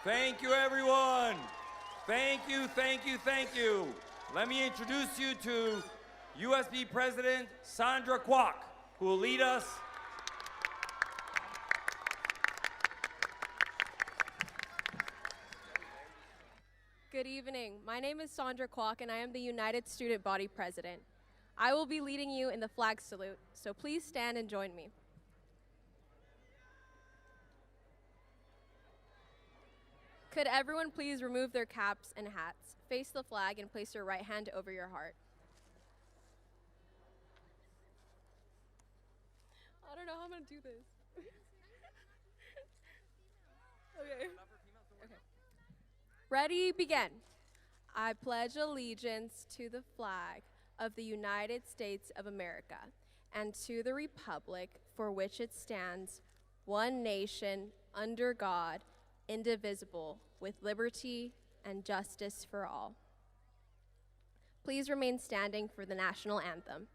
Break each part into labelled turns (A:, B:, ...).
A: Thank you, everyone. Thank you, thank you, thank you. Let me introduce you to USB President Sandra Kwok, who will lead us.
B: Good evening. My name is Sandra Kwok, and I am the United Student Body President. I will be leading you in the flag salute, so please stand and join me. Could everyone please remove their caps and hats, face the flag, and place your right hand over your heart? I don't know how I'm going to do this. Okay. Ready, begin. I pledge allegiance to the flag of the United States of America and to the republic for which it stands, one nation, under God, indivisible, with liberty and justice for all. Please remain standing for the national anthem.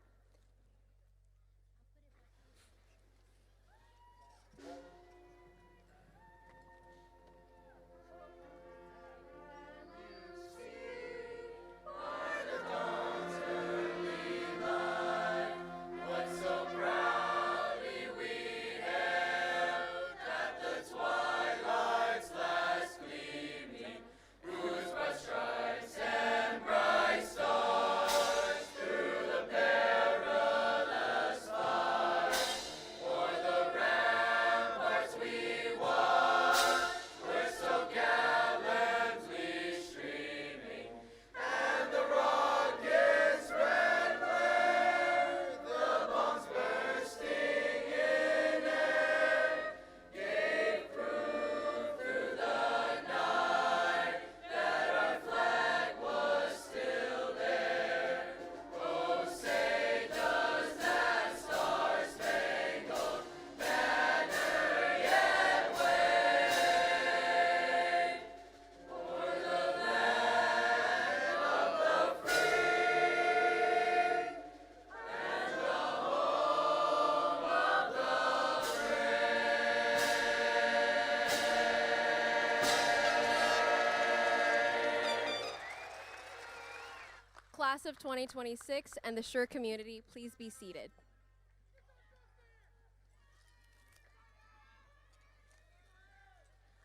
B: Class of 2026 and the Schurr community, please be seated.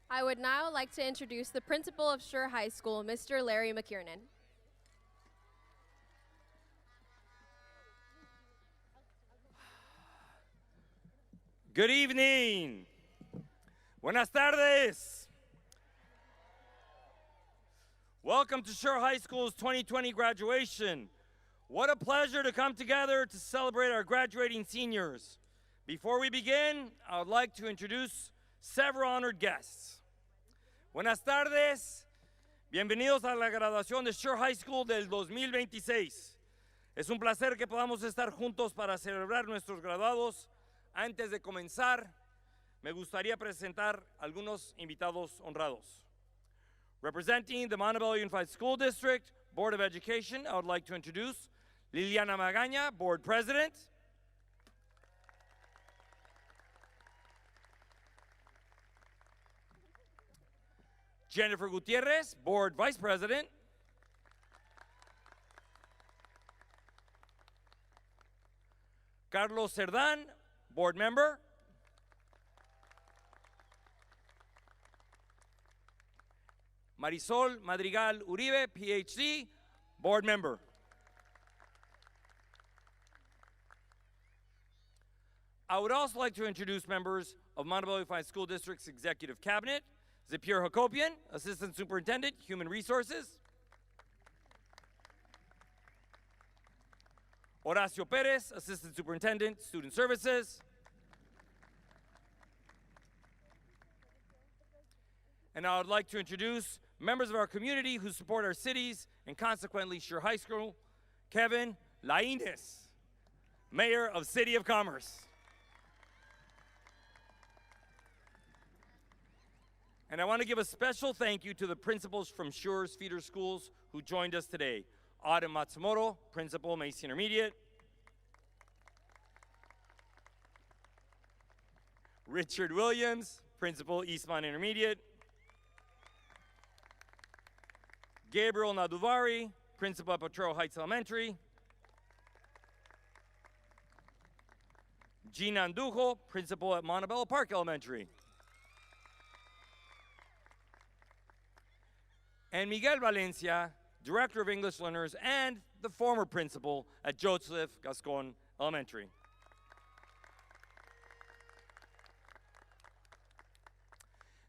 B: I would now like to introduce the principal of Schurr High School, Mr. Larry McKiernan.
A: Good evening. Buenas tardes. Welcome to Schurr High School's 2020 graduation. What a pleasure to come together to celebrate our graduating seniors. Before we begin, I would like to introduce several honored guests. Buenas tardes. Bienvenidos a la graduación de Schurr High School del 2026. Es un placer que podamos estar juntos para celebrar nuestros graduados. Antes de comenzar, me gustaría presentar algunos invitados honrados. Representing the Montebello Unified School District Board of Education, I would like to introduce Liliana Magaña, Board President. Jennifer Gutierrez, Board Vice President. Carlos Cerdán, Board Member. Marisol Madrigal Uribe, PhD, Board Member. I would also like to introduce members of Montebello Unified School District's Executive Cabinet. Zipir Hakopian, Assistant Superintendent, Human Resources. Horacio Perez, Assistant Superintendent, Student Services. And I would like to introduce members of our community who support our cities and consequently Schurr High School, Kevin Lainez, Mayor of City of Commerce. And I want to give a special thank you to the principals from Schurr's feeder schools who joined us today. Autumn Matsumoto, Principal, Macy Intermediate. Richard Williams, Principal, Eastmont Intermediate. Gabriel Naduvari, principal at Potrero Heights Elementary. Gina Andujo, principal at Montebello Park Elementary. And Miguel Valencia, director of English learners and the former principal at Joseph Gascon Elementary.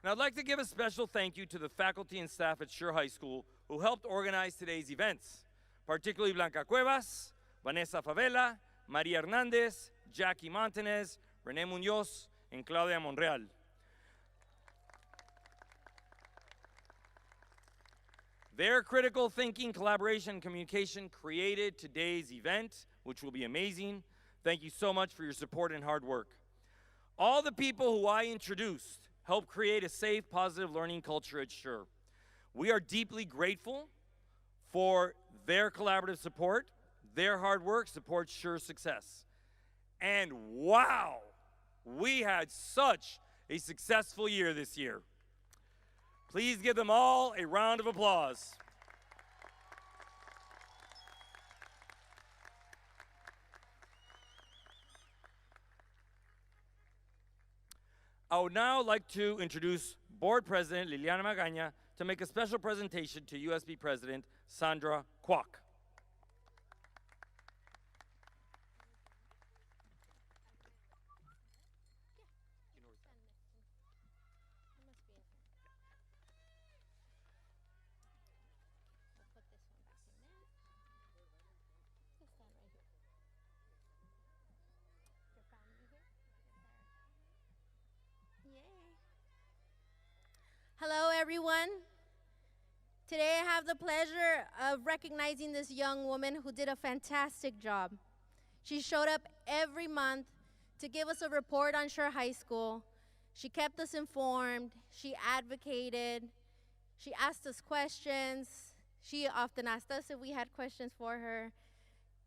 A: And I'd like to give a special thank you to the faculty and staff at Schurr High School who helped organize today's events, particularly Blanca Cuevas, Vanessa Favela, Maria Hernandez, Jackie Montanez, Rene Munoz, and Claudia Monreal. Their critical thinking, collaboration, and communication created today's event, which will be amazing. Thank you so much for your support and hard work. All the people who I introduced helped create a safe, positive learning culture at Schurr. We are deeply grateful for their collaborative support. Their hard work supports Schurr's success. And wow, we had such a successful year this year. Please give them all a round of applause. I would now like to introduce Board President Liliana Magaña to make a special presentation to USB President Sandra Kwok.
C: Hello, everyone. Today I have the pleasure of recognizing this young woman who did a fantastic job. She showed up every month to give us a report on Schurr High School. She kept us informed. She advocated. She asked us questions. She often asked us if we had questions for her.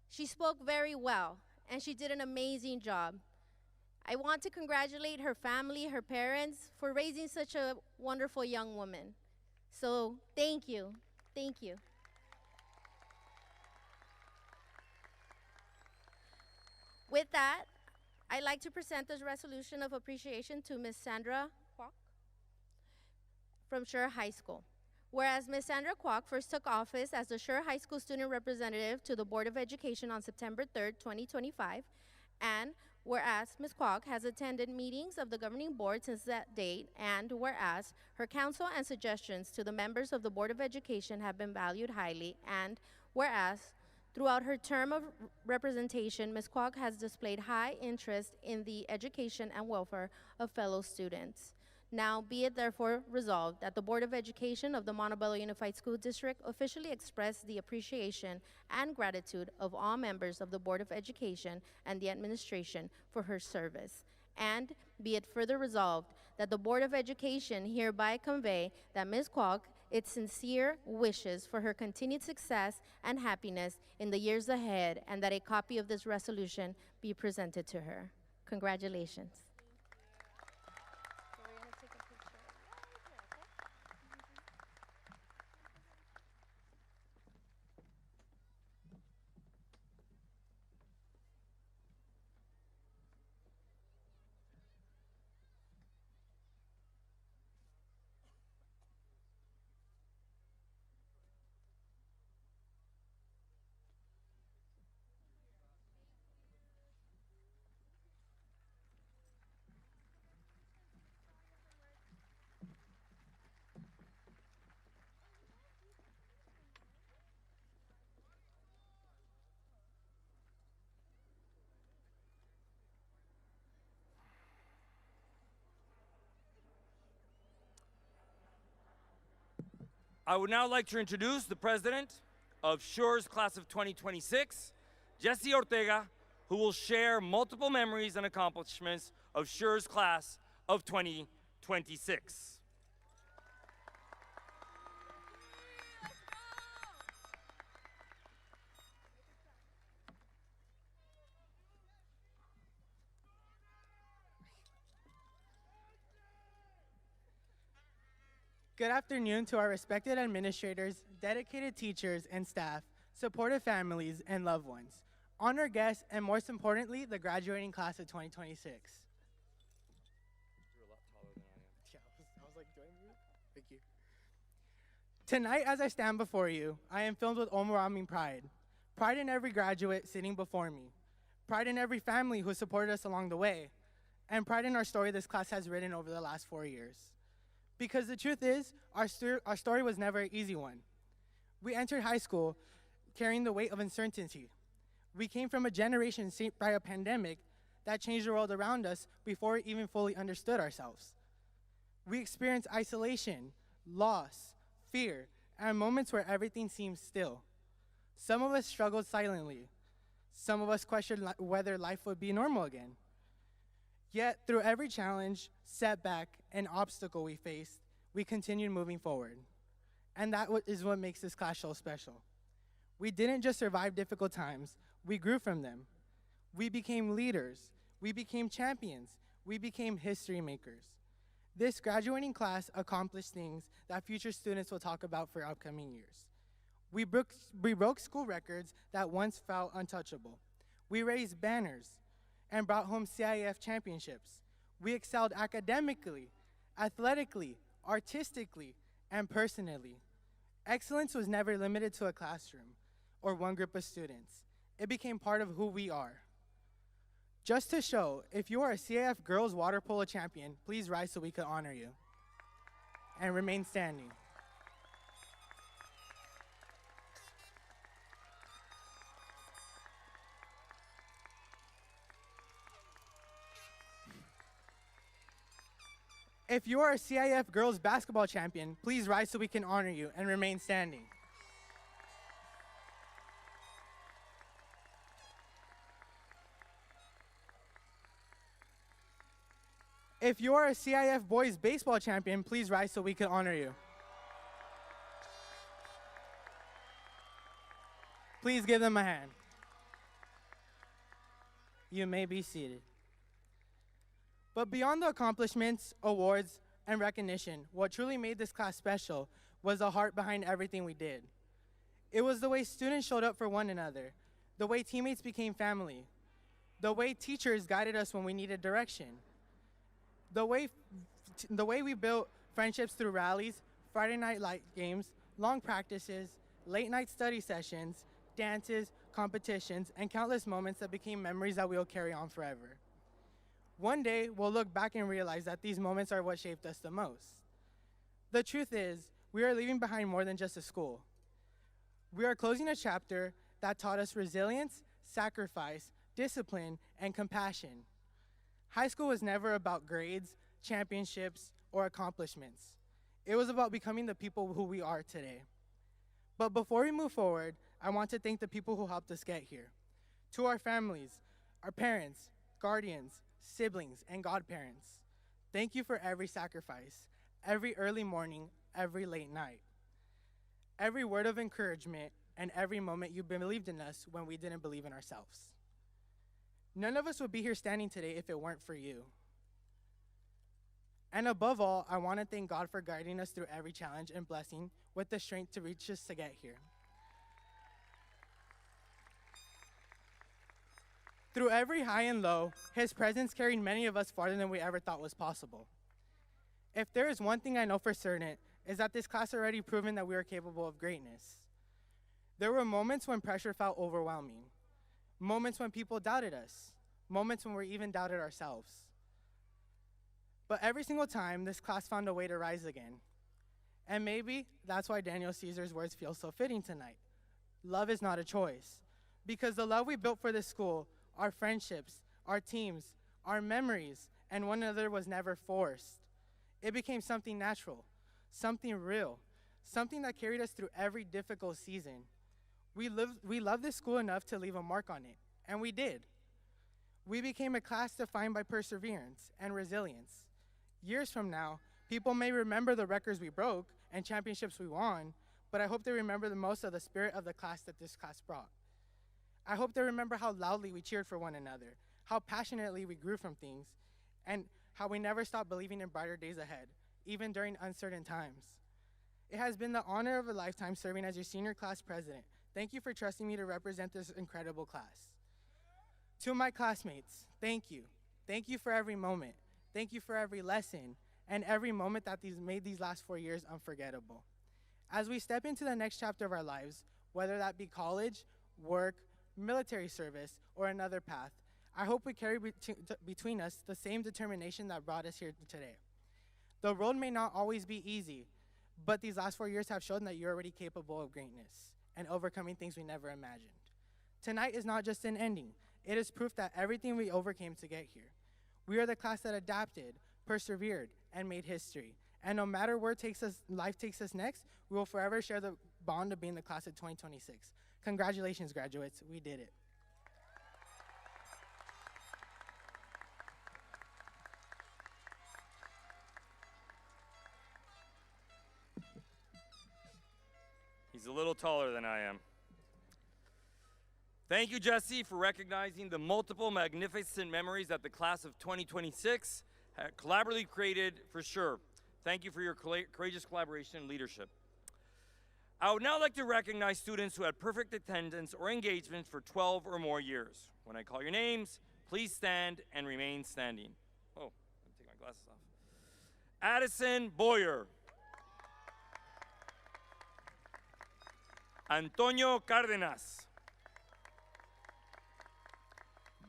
C: She spoke very well, and she did an amazing job. I want to congratulate her family, her parents, for raising such a wonderful young woman. So thank you. Thank you. With that, I'd like to present this resolution of appreciation to Ms. Sandra Kwok from Schurr High School. Whereas Ms. Sandra Kwok first took office as the Schurr High School student representative to the Board of Education on September 3rd, 2025, and whereas Ms. Kwok has attended meetings of the governing board since that date, and whereas her counsel and suggestions to the members of the Board of Education have been valued highly, and whereas throughout her term of representation, Ms. Kwok has displayed high interest in the education and welfare of fellow students. Now be it therefore resolved that the Board of Education of the Montebello Unified School District officially express the appreciation and gratitude of all members of the Board of Education and the administration for her service. And be it further resolved that the Board of Education hereby convey that Ms. Kwok its sincere wishes for her continued success and happiness in the years ahead, and that a copy of this resolution be presented to her. Congratulations.
A: I would now like to introduce the president of Schurr's class of 2026, Jesse Ortega, who will share multiple memories and accomplishments of Schurr's class of 2026.
D: Good afternoon to our respected administrators, dedicated teachers and staff, supportive families, and loved ones, honored guests, and most importantly, the graduating class of 2026.
A: You're a lot taller than I am.
D: Yeah, I was like, do I move? Thank you. Tonight, as I stand before you, I am filled with overwhelming pride. Pride in every graduate sitting before me. Pride in every family who supported us along the way. And pride in our story this class has written over the last 4 years. Because the truth is, our story was never an easy one. We entered high school carrying the weight of uncertainty. We came from a generation shaped by a pandemic that changed the world around us before we even fully understood ourselves. We experienced isolation, loss, fear, and moments where everything seemed still. Some of us struggled silently. Some of us questioned whether life would be normal again. Yet, through every challenge, setback, and obstacle we faced, we continued moving forward. And that is what makes this class so special. We didn't just survive difficult times, we grew from them. We became leaders, we became champions, we became history makers. This graduating class accomplished things that future students will talk about for upcoming years. We broke school records that once felt untouchable. We raised banners and brought home CIF championships. We excelled academically, athletically, artistically, and personally. Excellence was never limited to a classroom or one group of students. It became part of who we are. Just to show, if you are a CIF girls water polo champion, please rise so we can honor you. And remain standing. If you are a CIF girls basketball champion, please rise so we can honor you and remain standing. If you are a CIF boys baseball champion, please rise so we can honor you. Please give them a hand. You may be seated. But beyond the accomplishments, awards, and recognition, what truly made this class special was the heart behind everything we did. It was the way students showed up for one another, the way teammates became family, the way teachers guided us when we needed direction, the way we built friendships through rallies, Friday night light games, long practices, late night study sessions, dances, competitions, and countless moments that became memories that we'll carry on forever. One day, we'll look back and realize that these moments are what shaped us the most. The truth is, we are leaving behind more than just a school. We are closing a chapter that taught us resilience, sacrifice, discipline, and compassion. High school was never about grades, championships, or accomplishments. It was about becoming the people who we are today. But before we move forward, I want to thank the people who helped us get here. To our families, our parents, guardians, siblings, and godparents, thank you for every sacrifice, every early morning, every late night, every word of encouragement, and every moment you believed in us when we didn't believe in ourselves. None of us would be here standing today if it weren't for you. And above all, I want to thank God for guiding us through every challenge and blessing with the strength to reach us to get here. Through every high and low, his presence carried many of us farther than we ever thought was possible. If there is one thing I know for certain, is that this class already proven that we are capable of greatness. There were moments when pressure felt overwhelming, moments when people doubted us, moments when we even doubted ourselves. But every single time, this class found a way to rise again. And maybe that's why Daniel Caesar's words feel so fitting tonight. Love is not a choice. Because the love we built for this school, our friendships, our teams, our memories, and one another was never forced. It became something natural, something real, something that carried us through every difficult season. We loved this school enough to leave a mark on it, and we did. We became a class defined by perseverance and resilience. Years from now, people may remember the records we broke and championships we won, but I hope they remember the most of the spirit of the class that this class brought. I hope they remember how loudly we cheered for one another, how passionately we grew from things, and how we never stopped believing in brighter days ahead, even during uncertain times. It has been the honor of a lifetime serving as your senior class president. Thank you for trusting me to represent this incredible class. To my classmates, thank you. Thank you for every moment. Thank you for every lesson and every moment that made these last 4 years unforgettable. As we step into the next chapter of our lives, whether that be college, work, military service, or another path, I hope we carry between us the same determination that brought us here today. The road may not always be easy, but these last 4 years have shown that you're already capable of greatness and overcoming things we never imagined. Tonight is not just an ending. It is proof that everything we overcame to get here. We are the class that adapted, persevered, and made history. And no matter where life takes us next, we will forever share the bond of being the class of 2026. Congratulations, graduates. We did it.
A: He's a little taller than I am. Thank you, Jesse, for recognizing the multiple magnificent memories that the class of 2026 collaboratively created for Schurr. Thank you for your courageous collaboration and leadership. I would now like to recognize students who had perfect attendance or engagement for 12 or more years. When I call your names, please stand and remain standing. Oh, let me take my glasses off. Addison Boyer. Antonio Cárdenas.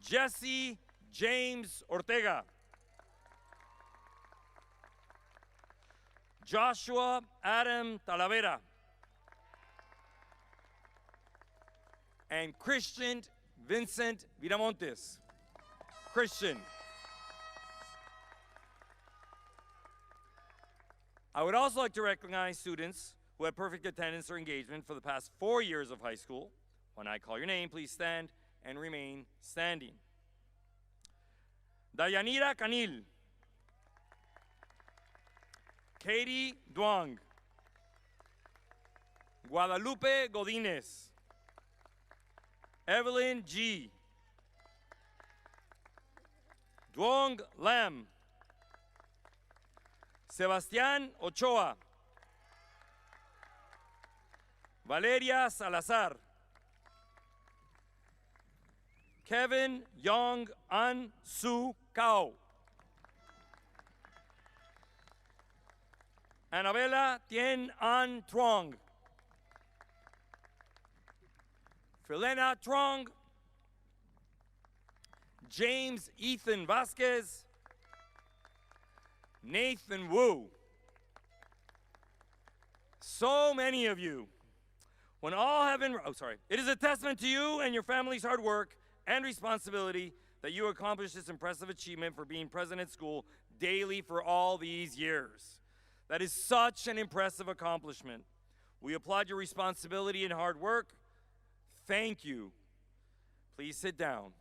A: Jesse James Ortega. Joshua Adam Talavera. And Christian Vincent Viramontes. Christian. I would also like to recognize students who had perfect attendance or engagement for the past 4 years of high school. When I call your name, please stand and remain standing. Dayanira Canil. Katie Duang. Guadalupe Godínez. Evelyn G. Duong Lam. Sebastián Ochoa. Valeria Salazar. Kevin Yong An Su Cao. Annabella Tien An Truong. Filena Truong. James Ethan Vasquez. Nathan Wu. So many of you. When all have been, it is a testament to you and your family's hard work and responsibility that you accomplished this impressive achievement for being present at school daily for all these years. That is such an impressive accomplishment. We applaud your responsibility and hard work. Thank you. Please sit down.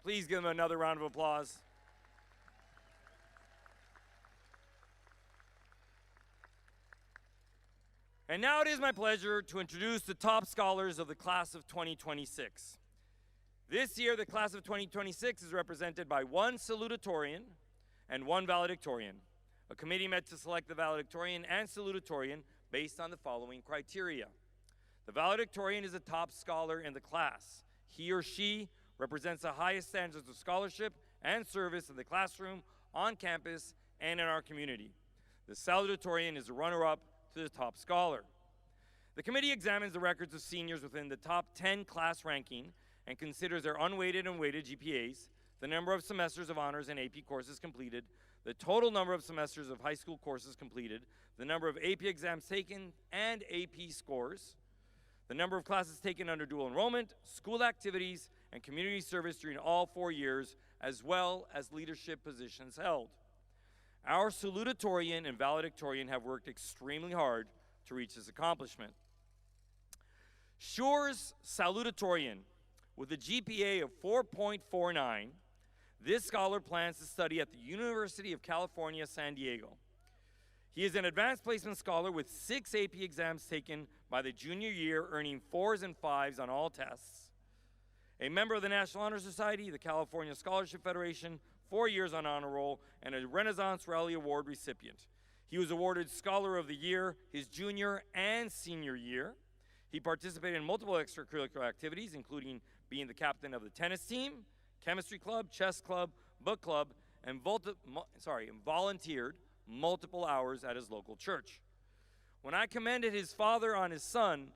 A: Please give them another round of applause. And now it is my pleasure to introduce the top scholars of the class of 2026. This year, the class of 2026 is represented by one salutatorian and one valedictorian. A committee met to select the valedictorian and salutatorian based on the following criteria. The valedictorian is a top scholar in the class. He or she represents the highest standards of scholarship and service in the classroom, on campus, and in our community. The salutatorian is a runner-up to the top scholar. The committee examines the records of seniors within the top 10 class ranking and considers their unweighted and weighted GPAs, the number of semesters of honors and AP courses completed, the total number of semesters of high school courses completed, the number of AP exams taken and AP scores, the number of classes taken under dual enrollment, school activities, and community service during all 4 years, as well as leadership positions held. Our salutatorian and valedictorian have worked extremely hard to reach this accomplishment. Schurr's salutatorian, with a GPA of 4.49, this scholar plans to study at the University of California, San Diego. He is an advanced placement scholar with 6 AP exams taken by the junior year, earning 4s and 5s on all tests. A member of the National Honor Society, the California Scholarship Federation, 4 years on honor roll, and a Renaissance Rally Award recipient. He was awarded Scholar of the Year his junior and senior year. He participated in multiple extracurricular activities, including being the captain of the tennis team, chemistry club, chess club, book club, and volunteered multiple hours at his local church. When I commended his father on his son,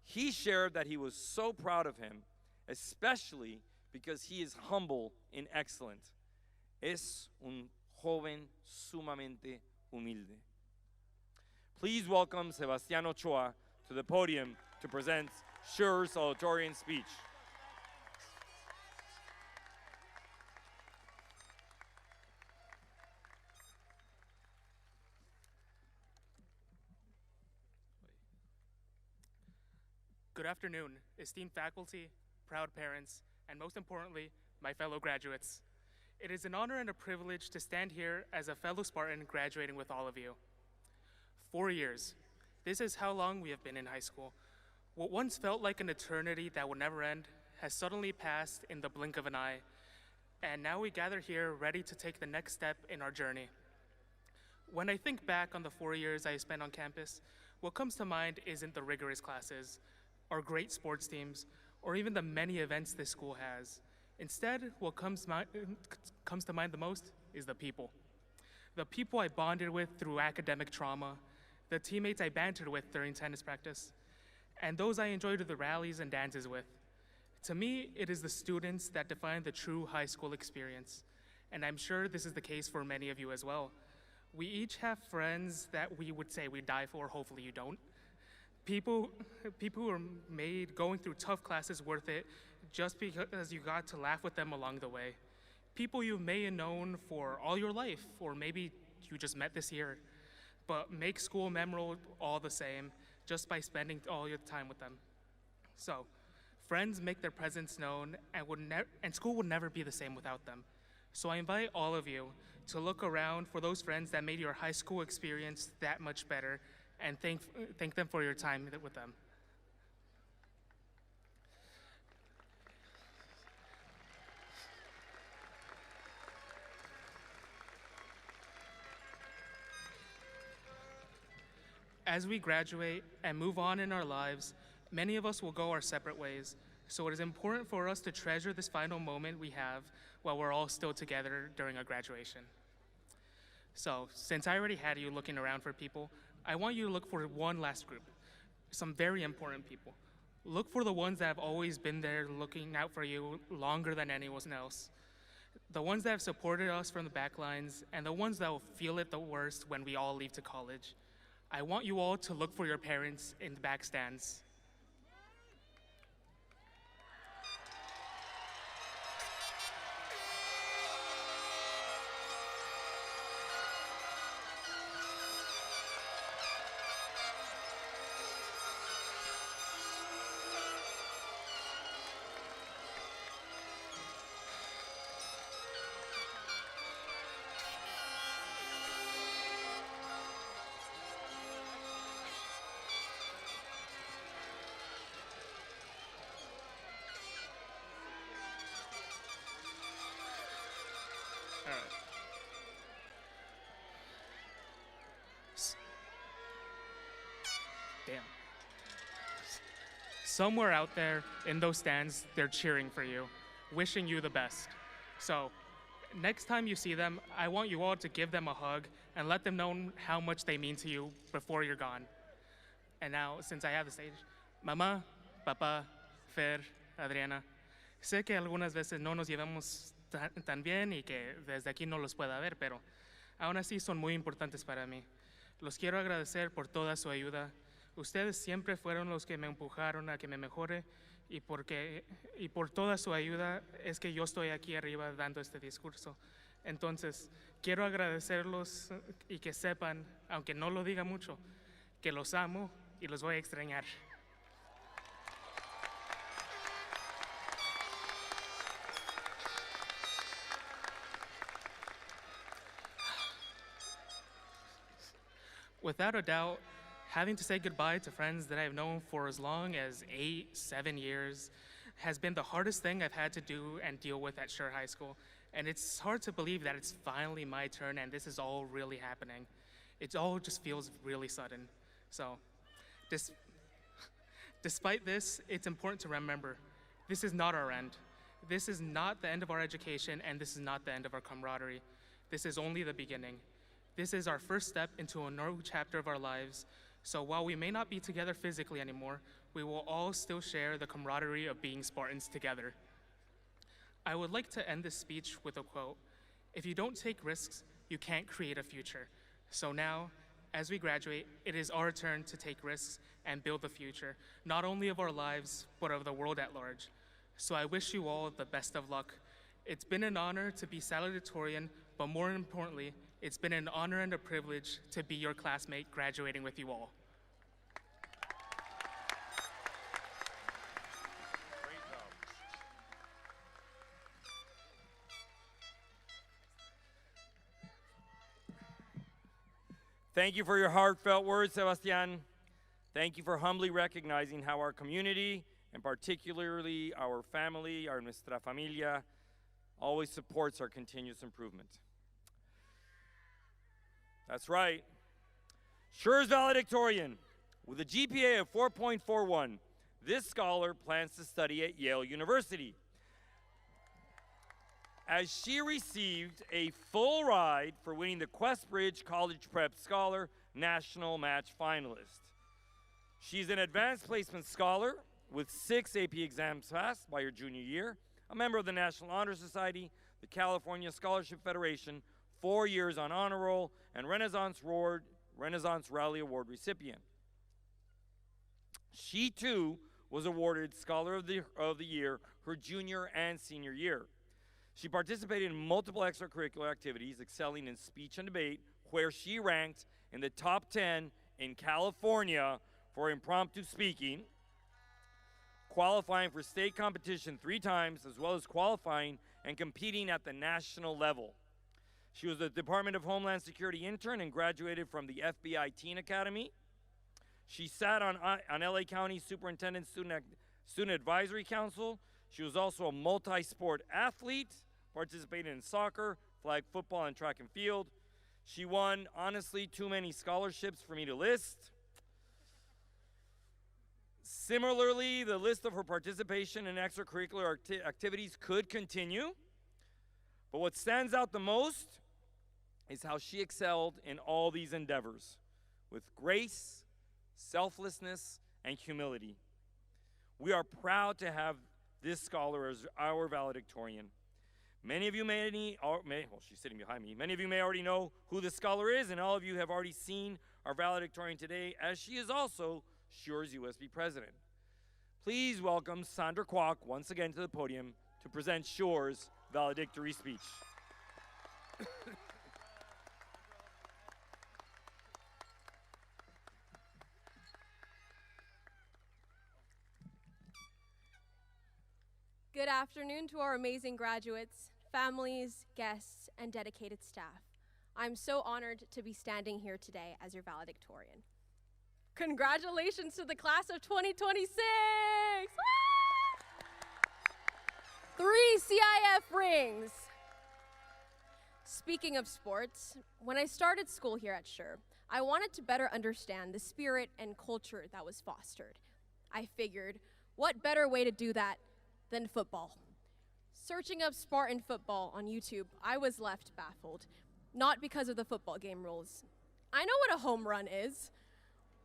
A: he shared that he was so proud of him, especially because he is humble and excellent. Es un joven sumamente humilde. Please welcome Sebastián Ochoa to the podium to present Schurr's salutatorian speech.
E: Good afternoon, esteemed faculty, proud parents, and most importantly, my fellow graduates. It is an honor and a privilege to stand here as a fellow Spartan graduating with all of you. 4 years. This is how long we have been in high school. What once felt like an eternity that would never end has suddenly passed in the blink of an eye, and now we gather here ready to take the next step in our journey. When I think back on the 4 years I spent on campus, what comes to mind isn't the rigorous classes, our great sports teams, or even the many events this school has. Instead, what comes to mind the most is the people. The people I bonded with through academic trauma, the teammates I bantered with during tennis practice, and those I enjoyed the rallies and dances with. To me, it is the students that define the true high school experience, and I'm sure this is the case for many of you as well. We each have friends that we would say we die for, hopefully you don't. People who are made going through tough classes worth it just because you got to laugh with them along the way. People you may have known for all your life, or maybe you just met this year, but make school memorable all the same just by spending all your time with them. So, friends make their presence known, and school would never be the same without them. So I invite all of you to look around for those friends that made your high school experience that much better, and thank them for your time with them. As we graduate and move on in our lives, many of us will go our separate ways. So it is important for us to treasure this final moment we have while we're all still together during our graduation. So, since I already had you looking around for people, I want you to look for one last group, some very important people. Look for the ones that have always been there looking out for you longer than anyone else. The ones that have supported us from the back lines, and the ones that will feel it the worst when we all leave to college. I want you all to look for your parents in the back stands. All right. Damn. Somewhere out there in those stands, they're cheering for you, wishing you the best. So, next time you see them, I want you all to give them a hug and let them know how much they mean to you before you're gone. And now, since I have the stage, Mamá, Papá, Fer, Adriana, sé que algunas veces no nos llevamos tan bien y que desde aquí no los pueda ver, pero aún así son muy importantes para mí. Los quiero agradecer por toda su ayuda. Ustedes siempre fueron los que me empujaron a que me mejore y por toda su ayuda es que yo estoy aquí arriba dando este discurso. Entonces, quiero agradecerlos y que sepan, aunque no lo diga mucho, que los amo y los voy a extrañar. Without a doubt, having to say goodbye to friends that I've known for as long as 8, 7 years has been the hardest thing I've had to do and deal with at Schurr High School. And it's hard to believe that it's finally my turn and this is all really happening. It all just feels really sudden. So, despite this, it's important to remember, this is not our end. This is not the end of our education, and this is not the end of our camaraderie. This is only the beginning. This is our first step into a new chapter of our lives. So while we may not be together physically anymore, we will all still share the camaraderie of being Spartans together. I would like to end this speech with a quote. If you don't take risks, you can't create a future. So now, as we graduate, it is our turn to take risks and build the future, not only of our lives, but of the world at large. So I wish you all the best of luck. It's been an honor to be salutatorian, but more importantly, it's been an honor and a privilege to be your classmate graduating with you all.
A: Thank you for your heartfelt words, Sebastian. Thank you for humbly recognizing how our community, and particularly our family, our nuestra familia, always supports our continuous improvement. That's right. Schurr's valedictorian. With a GPA of 4.41, this scholar plans to study at Yale University, as she received a full ride for winning the Questbridge College Prep Scholar National Match finalist. She's an advanced placement scholar with 6 AP exams passed by her junior year, a member of the National Honor Society, the California Scholarship Federation, 4 years on honor roll, and Renaissance Rally Award recipient. She too was awarded Scholar of the Year her junior and senior year. She participated in multiple extracurricular activities, excelling in speech and debate, where she ranked in the top 10 in California for impromptu speaking, qualifying for state competition 3 times, as well as qualifying and competing at the national level. She was a Department of Homeland Security intern and graduated from the FBI Teen Academy. She sat on LA County Superintendent Student Advisory Council. She was also a multi-sport athlete, participating in soccer, flag football, and track and field. She won, honestly, too many scholarships for me to list. Similarly, the list of her participation in extracurricular activities could continue, but what stands out the most is how she excelled in all these endeavors with grace, selflessness, and humility. We are proud to have this scholar as our valedictorian. Many of you she's sitting behind me. Many of you may already know who this scholar is, and all of you have already seen our valedictorian today, as she is also Schurr's USB president. Please welcome Sandra Kwok once again to the podium to present Schurr's valedictory speech.
B: Good afternoon to our amazing graduates, families, guests, and dedicated staff. I'm so honored to be standing here today as your valedictorian. Congratulations to the class of 2026! 3 CIF rings. Speaking of sports, when I started school here at Schurr, I wanted to better understand the spirit and culture that was fostered. I figured, what better way to do that than football? Searching up Spartan football on YouTube, I was left baffled. Not because of the football game rules. I know what a home run is,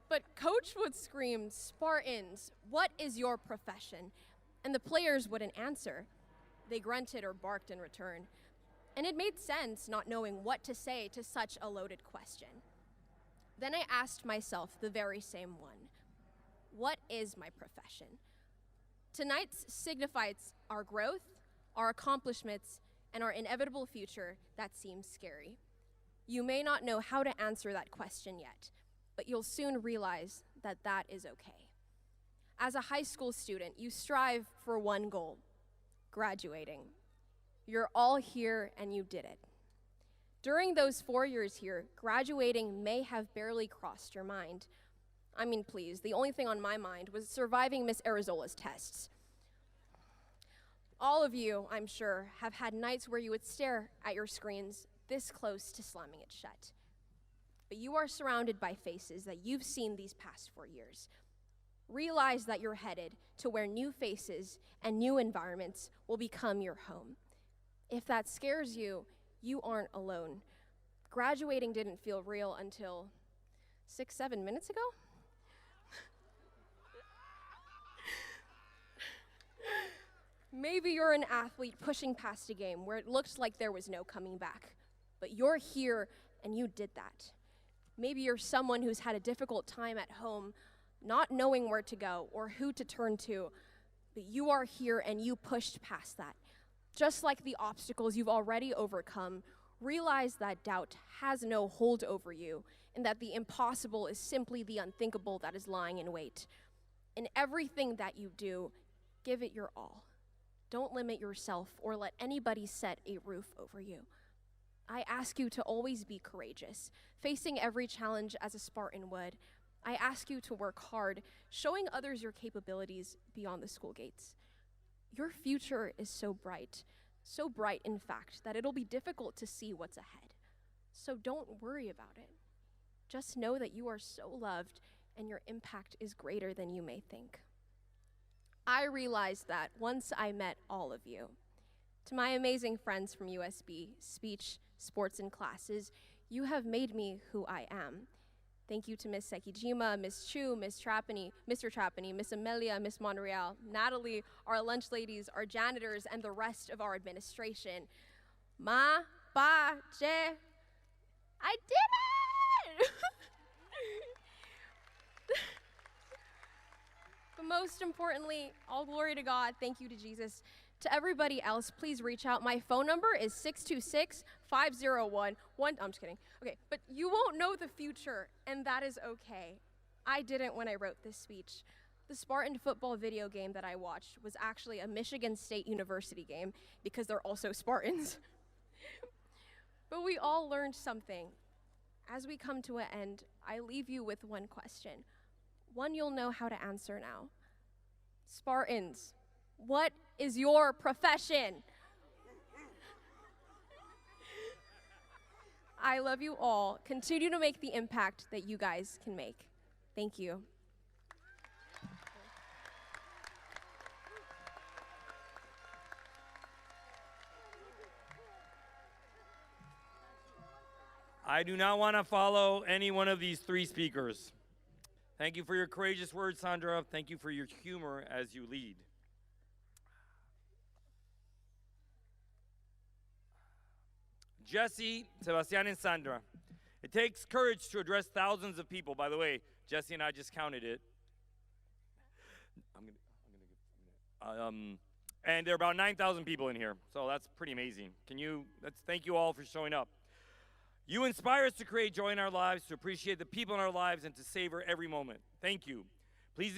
B: but Coach would scream, "Spartans, what is your profession?" And the players wouldn't answer. They grunted or barked in return. And it made sense not knowing what to say to such a loaded question. Then I asked myself the very same one. What is my profession? Tonight's signifies our growth, our accomplishments, and our inevitable future that seems scary. You may not know how to answer that question yet, but you'll soon realize that that is okay. As a high school student, you strive for one goal: graduating. You're all here and you did it. During those 4 years here, graduating may have barely crossed your mind. I mean, please, the only thing on my mind was surviving Miss Arizola's tests. All of you, I'm sure, have had nights where you would stare at your screens this close to slamming it shut. but you are surrounded by faces that you've seen these past 4 years. Realize that you're headed to where new faces and new environments will become your home. If that scares you, you aren't alone. Graduating didn't feel real until 6-7 minutes ago. Maybe you're an athlete pushing past a game where it looked like there was no coming back, but you're here and you did that. Maybe you're someone who's had a difficult time at home, not knowing where to go or who to turn to, but you are here and you pushed past that. Just like the obstacles you've already overcome, realize that doubt has no hold over you and that the impossible is simply the unthinkable that is lying in wait. In everything that you do, give it your all. Don't limit yourself or let anybody set a roof over you. I ask you to always be courageous, facing every challenge as a Spartan would. I ask you to work hard, showing others your capabilities beyond the school gates. Your future is so bright in fact, that it'll be difficult to see what's ahead. So don't worry about it. Just know that you are so loved and your impact is greater than you may think. I realized that once I met all of you. To my amazing friends from USB, speech, sports, and classes, you have made me who I am. Thank you to Miss Sekijima, Miss Chu, Miss Trapani, Mr. Trapani, Miss Amelia, Miss Monreal, Natalie, our lunch ladies, our janitors, and the rest of our administration. Ma, ba, je, I did it! But most importantly, all glory to God, thank you to Jesus. To everybody else, please reach out. My phone number is 626-501-1. I'm just kidding. Okay, but you won't know the future, and that is okay. I didn't when I wrote this speech. The Spartan football video game that I watched was actually a Michigan State University game because they're also Spartans. But we all learned something. As we come to an end, I leave you with one question. One you'll know how to answer now. Spartans, what is your profession? I love you all. Continue to make the impact that you guys can make. Thank you.
A: I do not want to follow any one of these three speakers. Thank you for your courageous words, Sandra. Thank you for your humor as you lead. Jesse, Sebastian, and Sandra. It takes courage to address thousands of people. By the way, Jesse and I just counted it. And there are about 9,000 people in here, so that's pretty amazing. Thank you all for showing up. You inspire us to create joy in our lives, to appreciate the people in our lives, and to savor every moment. Thank you. Please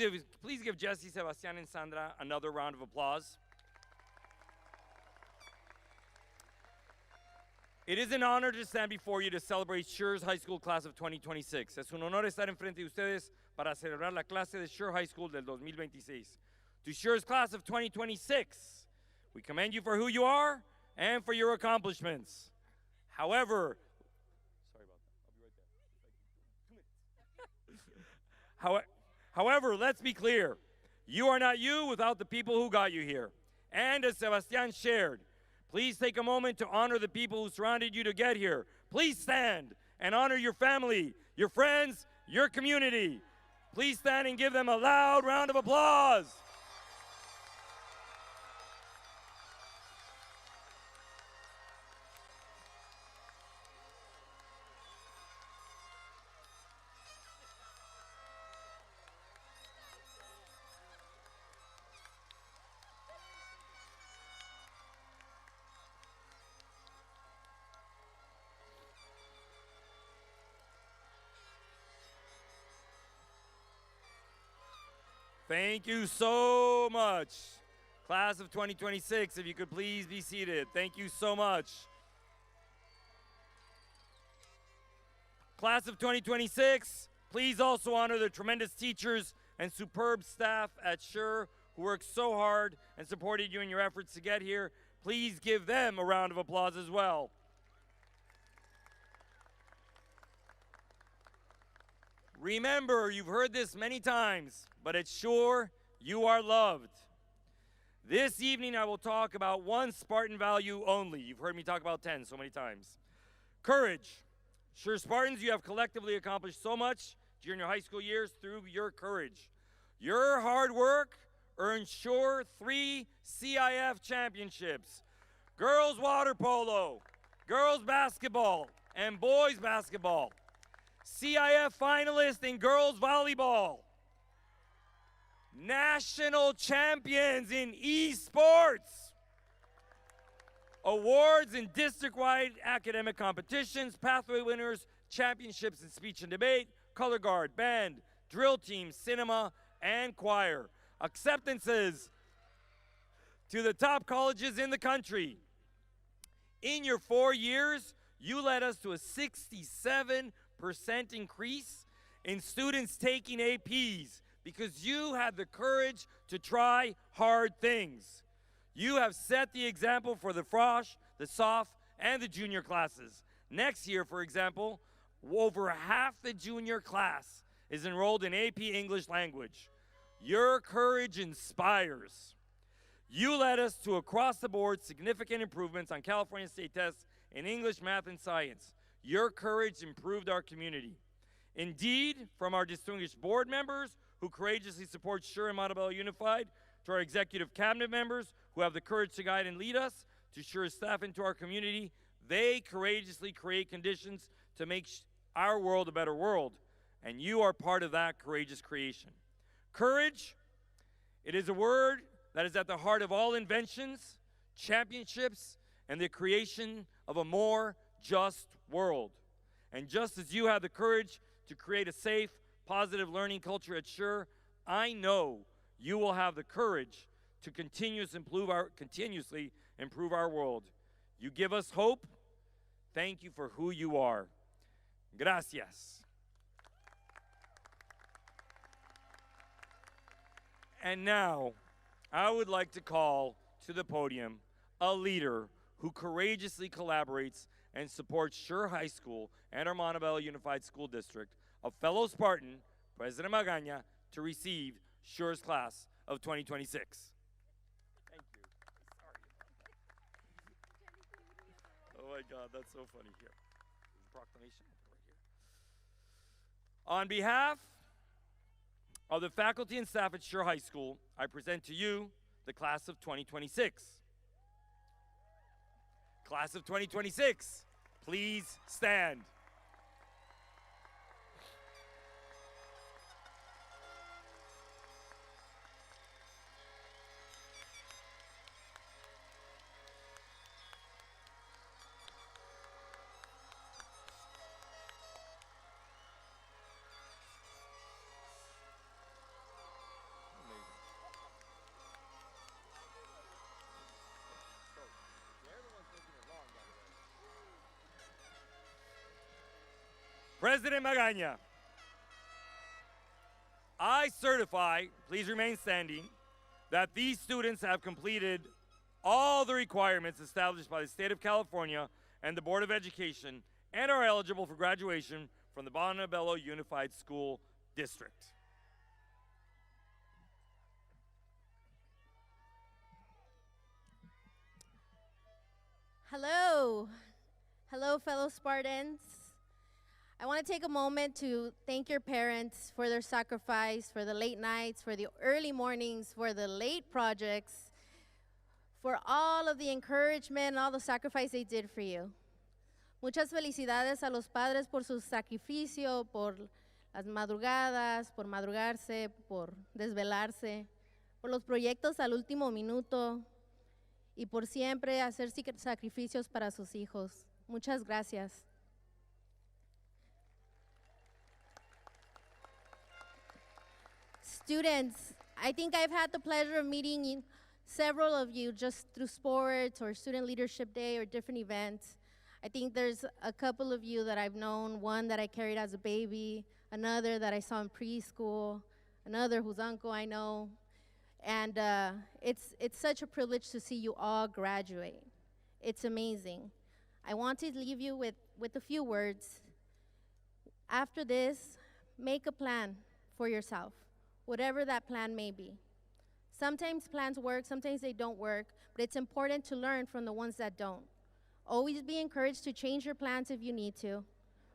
A: give Jesse, Sebastian, and Sandra another round of applause. It is an honor to stand before you to celebrate Schurr's High School Class of 2026. Es un honor estar enfrente de ustedes para celebrar la clase de Schurr High School del 2026. To Schurr's Class of 2026, we commend you for who you are and for your accomplishments. However, However, let's be clear. You are not you without the people who got you here. And as Sebastian shared, please take a moment to honor the people who surrounded you to get here. Please stand and honor your family, your friends, your community. Please stand and give them a loud round of applause. Thank you so much. Class of 2026, if you could please be seated. Thank you so much. Class of 2026, please also honor the tremendous teachers and superb staff at Schurr who worked so hard and supported you in your efforts to get here. Please give them a round of applause as well. Remember, you've heard this many times, but at Schurr, you are loved. This evening, I will talk about one Spartan value only. You've heard me talk about 10 so many times. Courage. Schurr Spartans, you have collectively accomplished so much during your high school years through your courage. Your hard work earned Schurr 3 CIF championships. Girls water polo, girls basketball, and boys basketball. CIF finalist in girls volleyball. National champions in esports. Awards in district-wide academic competitions, pathway winners, championships in speech and debate, color guard, band, drill team, cinema, and choir. Acceptances to the top colleges in the country. In your 4 years, you led us to a 67% increase in students taking APs because you had the courage to try hard things. You have set the example for the frosh, the soft, and the junior classes. Next year, for example, over half the junior class is enrolled in AP English language. Your courage inspires. You led us to across-the-board significant improvements on California state tests in English, math, and science. Your courage improved our community. Indeed, from our distinguished board members who courageously support Schurr and Montebello Unified, to our executive cabinet members who have the courage to guide and lead us, to Schurr's staff and to our community, they courageously create conditions to make our world a better world. And you are part of that courageous creation. Courage, it is a word that is at the heart of all inventions, championships, and the creation of a more just world. And just as you have the courage to create a safe, positive learning culture at Schurr, I know you will have the courage to continuously improve our world. You give us hope. Thank you for who you are. Gracias. And now, I would like to call to the podium a leader who courageously collaborates and supports Schurr High School and our Montebello Unified School District, a fellow Spartan, President Magaña, to receive Schurr's class of 2026. Thank you. Sorry. Oh my God, that's so funny. Here, proclamation right here. On behalf of the faculty and staff at Schurr High School, I present to you the class of 2026. Class of 2026, please stand. President Magaña, I certify, please remain standing, that these students have completed all the requirements established by the State of California and the Board of Education and are eligible for graduation from the Montebello Unified School District.
C: Hello. Hello, fellow Spartans. I want to take a moment to thank your parents for their sacrifice, for the late nights, for the early mornings, for the late projects, for all of the encouragement and all the sacrifice they did for you. Muchas felicidades a los padres por su sacrificio, por las madrugadas, por madrugarse, por desvelarse, por los proyectos al último minuto y por siempre hacer sacrificios para sus hijos. Muchas gracias. Students, I think I've had the pleasure of meeting several of you just through sports or Student Leadership Day or different events. I think there's a couple of you that I've known, one that I carried as a baby, another that I saw in preschool, another whose uncle I know. And it's such a privilege to see you all graduate. It's amazing. I want to leave you with a few words. After this, make a plan for yourself, whatever that plan may be. Sometimes plans work, sometimes they don't work, but it's important to learn from the ones that don't. Always be encouraged to change your plans if you need to.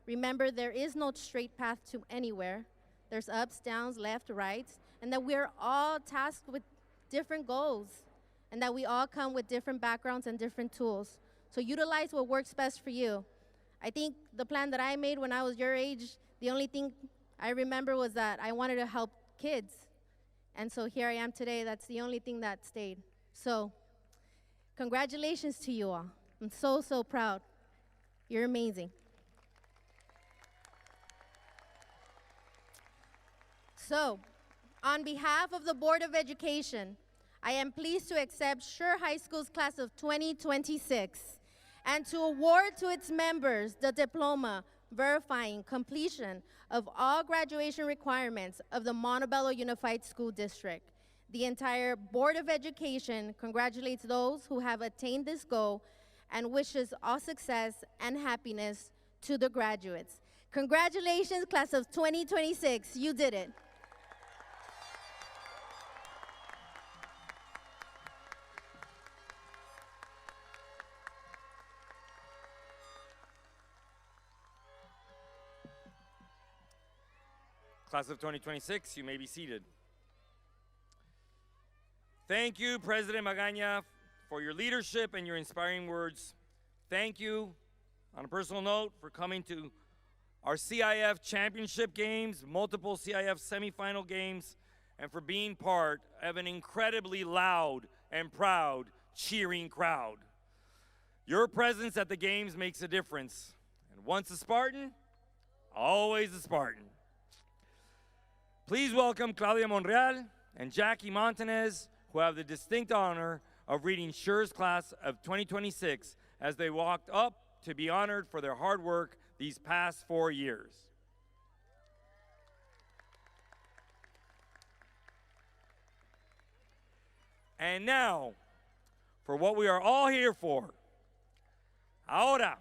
C: Remember, there is no straight path to anywhere. There's ups, downs, left, rights, and that we're all tasked with different goals, and that we all come with different backgrounds and different tools. So utilize what works best for you. I think the plan that I made when I was your age, the only thing I remember was that I wanted to help kids. And so here I am today. That's the only thing that stayed. So congratulations to you all. I'm so, so proud. You're amazing. So, on behalf of the Board of Education, I am pleased to accept Schurr High School's class of 2026 and to award to its members the diploma verifying completion of all graduation requirements of the Montebello Unified School District. The entire Board of Education congratulates those who have attained this goal and wishes all success and happiness to the graduates. Congratulations, class of 2026. You did it.
A: Class of 2026, you may be seated. Thank you, President Magaña, for your leadership and your inspiring words. Thank you, on a personal note, for coming to our CIF championship games, multiple CIF semifinal games, and for being part of an incredibly loud and proud cheering crowd. Your presence at the games makes a difference. And once a Spartan, always a Spartan. Please welcome Claudia Monreal and Jackie Montanez, who have the distinct honor of reading Schurr's class of 2026 as they walked up to be honored for their hard work these past 4 years. And now, for what we are all here for. Ahora,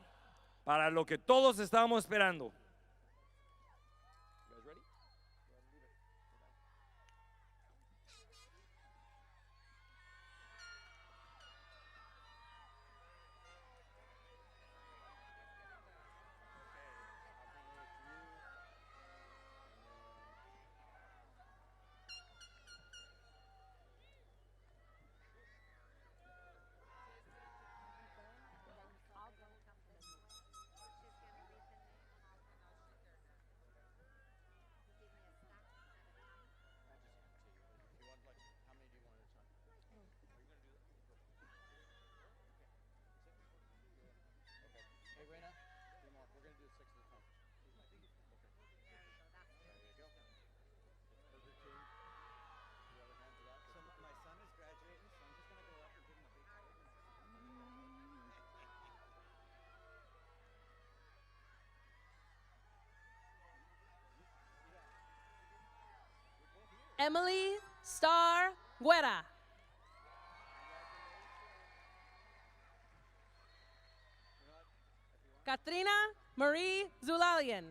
A: para lo que todos estamos esperando.
F: Emily Star Guerra. Katrina Marie Zulalian.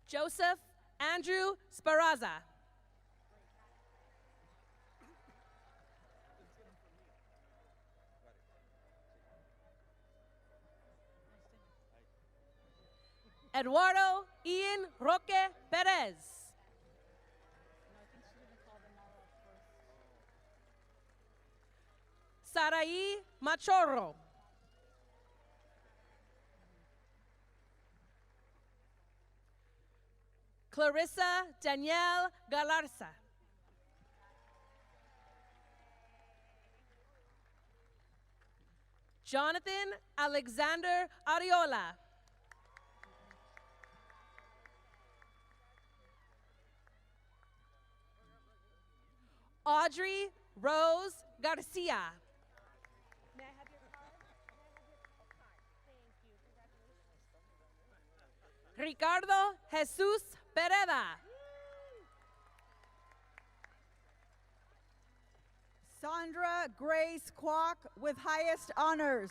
F: Joseph Andrew Sparaza. Eduardo Ian Roque Perez. Saraí Machorro. Clarissa Danielle Galarza. Jonathan Alexander Ariola. Audrey Rose Garcia. May I have your card? Thank you. Ricardo Jesus Pereda.
G: Sandra Grace Kwok with highest honors.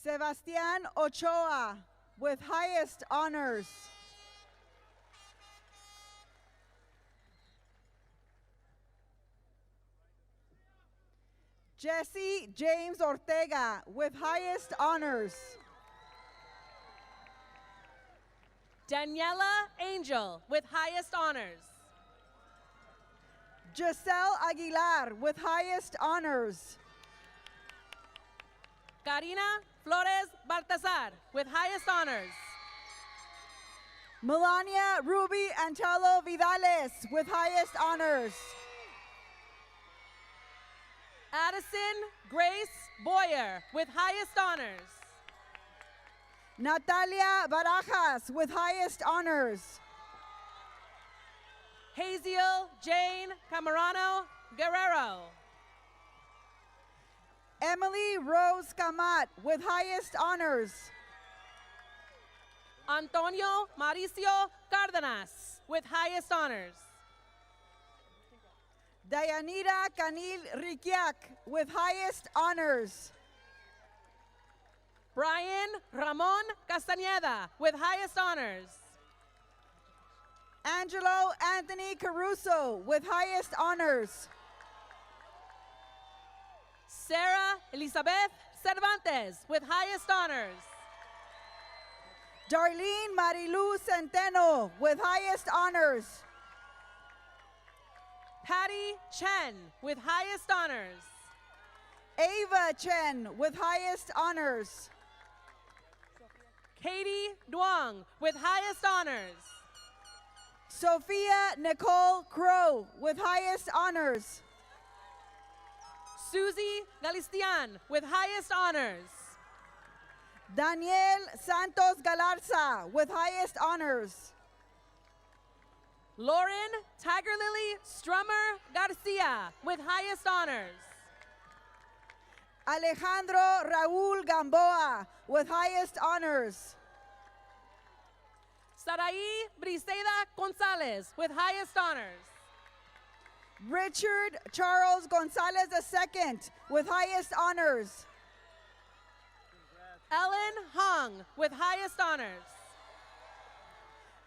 G: Sebastian Ochoa with highest honors. Jesse James Ortega with highest honors.
F: Daniela Angel with highest honors.
G: Giselle Aguilar with highest honors.
F: Karina Flores Baltazar with highest honors.
G: Melania Ruby Antelo Vidales with highest honors.
F: Addison Grace Boyer with highest honors.
G: Natalia Barajas with highest honors.
F: Haziel Jane Camarano Guerrero.
G: Emily Rose Camat with highest honors.
F: Antonio Mauricio Cardenas with highest honors.
G: Dayanira Canil Riquiac with highest honors.
F: Brian Ramon Castañeda with highest honors.
G: Angelo Anthony Caruso with highest honors.
F: Sarah Elizabeth Cervantes with highest honors.
G: Darlene Marilu Centeno with highest honors.
F: Patty Chen with highest honors.
G: Ava Chen with highest honors.
F: Katie Duong with highest honors.
G: Sophia Nicole Crow with highest honors.
F: Susie Galistian with highest honors.
G: Daniel Santos Galarza with highest honors.
F: Lauren Tiger Lily Strummer Garcia with highest honors.
G: Alejandro Raúl Gamboa with highest honors.
F: Saraí Briseida Gonzalez with highest honors.
G: Richard Charles Gonzalez II with highest honors.
F: Ellen Hong with highest honors.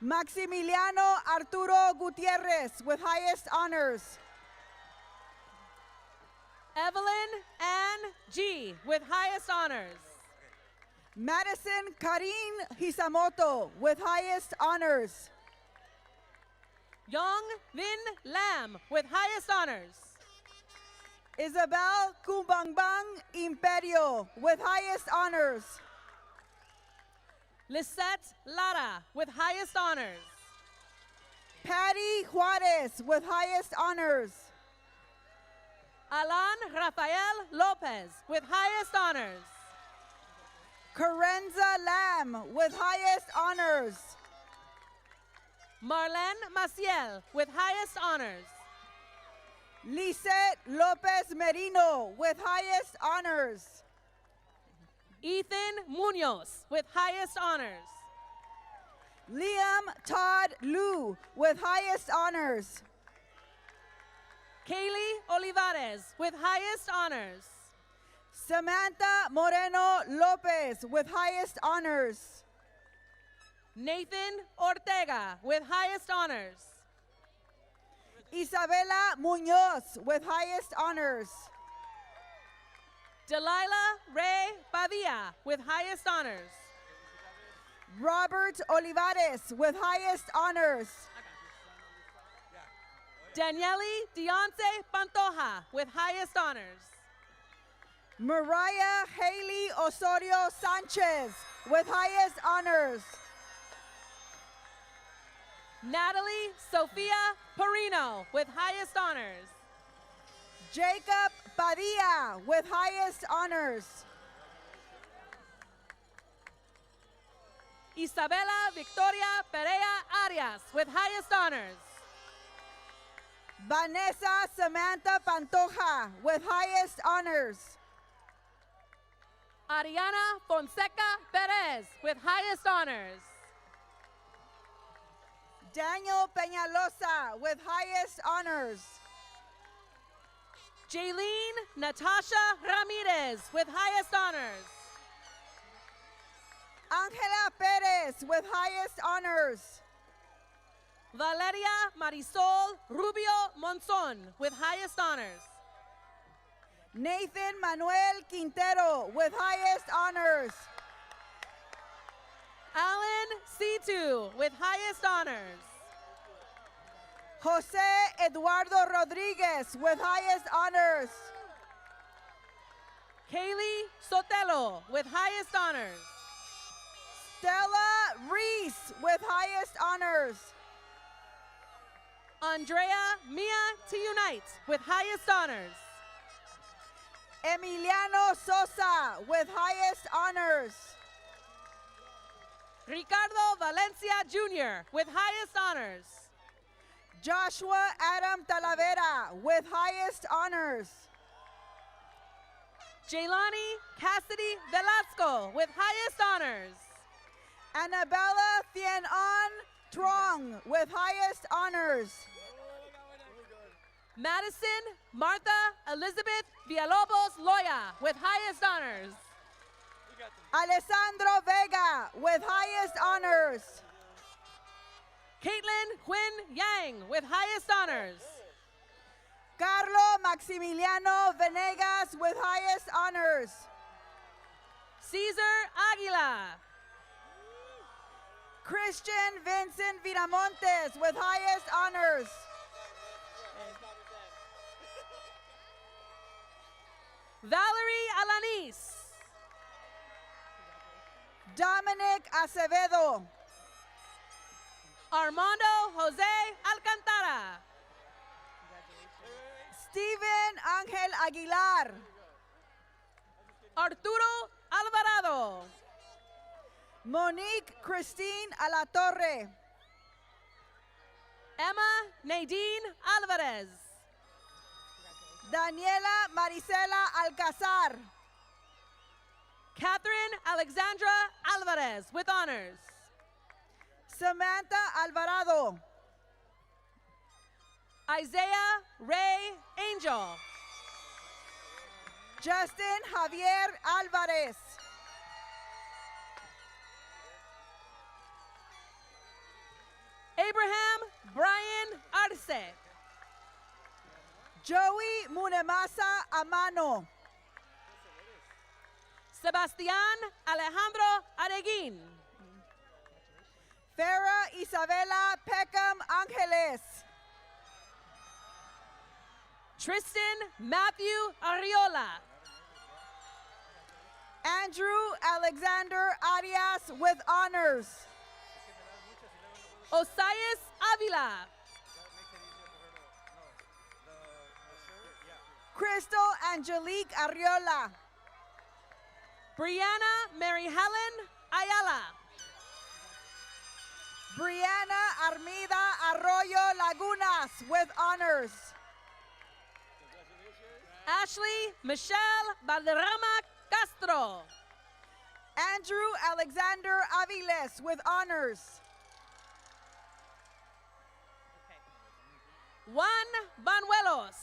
G: Maximiliano Arturo Gutierrez with highest honors.
F: Evelyn Ann G with highest honors.
G: Madison Karin Hisamoto with highest honors.
F: Young Vin Lam with highest honors.
G: Isabel Kumbangbang Imperio with highest honors.
F: Lisette Lara with highest honors.
G: Patty Juarez with highest honors.
F: Alan Rafael Lopez with highest honors.
G: Carenza Lam with highest honors.
F: Marlene Maciel with highest honors.
G: Lisette Lopez Merino with highest honors.
F: Ethan Munoz with highest honors.
G: Liam Todd Liu with highest honors.
F: Kaylee Olivares with highest honors.
G: Samantha Moreno Lopez with highest honors.
F: Nathan Ortega with highest honors.
G: Isabela Muñoz with highest honors.
F: Delilah Ray Pavia with highest honors.
G: Robert Olivares with highest honors.
F: Daniele Deonce Pantoja with highest honors.
G: Mariah Haley Osorio Sanchez with highest honors.
F: Natalie Sofia Perino with highest honors.
G: Jacob Padilla with highest honors.
F: Isabela Victoria Perea Arias with highest honors.
G: Vanessa Samantha Pantoja with highest honors.
F: Ariana Fonseca Perez with highest honors.
G: Daniel Peñalosa with highest honors.
F: Jaylene Natasha Ramirez with highest honors.
G: Angela Perez with highest honors.
F: Valeria Marisol Rubio Monzon with highest honors.
G: Nathan Manuel Quintero with highest honors.
F: Alan Situ with highest honors.
G: Jose Eduardo Rodriguez with highest honors.
F: Kaylee Sotelo with highest honors.
G: Stella Reese with highest honors.
F: Andrea Mia Tiunite with highest honors.
G: Emiliano Sosa with highest honors.
F: Ricardo Valencia Jr. with highest honors.
G: Joshua Adam Talavera with highest honors.
F: Jaylani Cassidy Velasco with highest honors.
G: Annabella Thienan Trong with highest honors.
F: Madison Martha Elizabeth Villalobos Loya with highest honors.
G: Alessandro Vega with highest honors.
F: Caitlin Quinn Yang with highest honors.
G: Carlo Maximiliano Venegas with highest honors.
F: Caesar Aguila.
G: Christian Vincent Viramontes with highest honors.
F: Valerie Alanis.
G: Dominic Acevedo.
F: Armando Jose Alcantara.
G: Steven Angel Aguilar.
F: Arturo Alvarado.
G: Monique Christine Alatorre.
F: Emma Nadine Alvarez.
G: Daniela Marisela Alcazar.
F: Catherine Alexandra Alvarez with honors.
G: Samantha Alvarado.
F: Isaiah Ray Angel.
G: Justin Javier Alvarez.
F: Abraham Brian Arce.
G: Joey Munemasa Amano.
F: Sebastián Alejandro Areguín.
G: Farah Isabela Peckham Angeles.
F: Tristan Matthew Arriola.
G: Andrew Alexander Arias with honors.
F: Osias Avila.
G: Crystal Angelique Arriola.
F: Brianna Mary Helen Ayala.
G: Brianna Armida Arroyo Lagunas with honors.
F: Ashley Michelle Valderrama Castro.
G: Andrew Alexander Aviles with honors.
F: Juan Banuelos.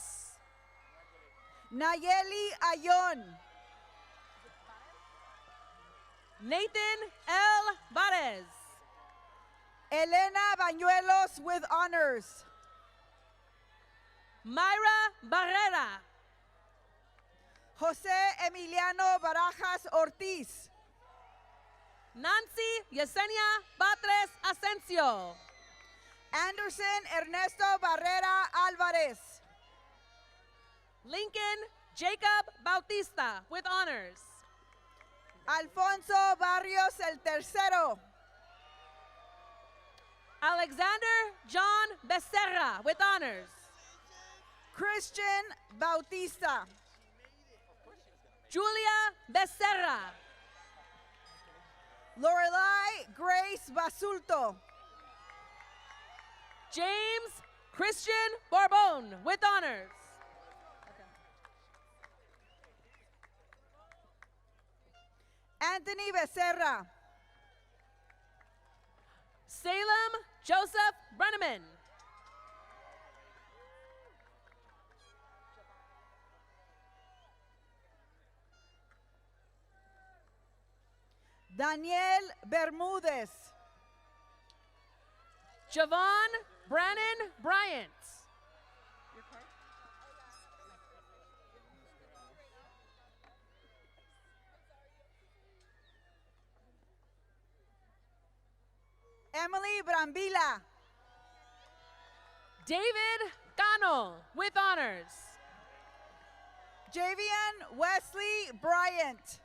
G: Nayeli Ayon.
F: Nathan L. Barez.
G: Elena Bañuelos with honors.
F: Myra Barrera.
G: Jose Emiliano Barajas Ortiz.
F: Nancy Yesenia Batres Asensio.
G: Anderson Ernesto Barrera Alvarez.
F: Lincoln Jacob Bautista with honors.
G: Alfonso Barrios el Tercero.
F: Alexander John Becerra with honors.
G: Christian Bautista.
F: Julia Becerra.
G: Lorelai Grace Basulto.
F: James Christian Bourbon with honors.
G: Anthony Becerra.
F: Salem Joseph Brenneman.
G: Daniel Bermúdez.
F: Javon Brannon Bryant.
G: Emily Brambila.
F: David Cano with honors.
G: Javian Wesley Bryant.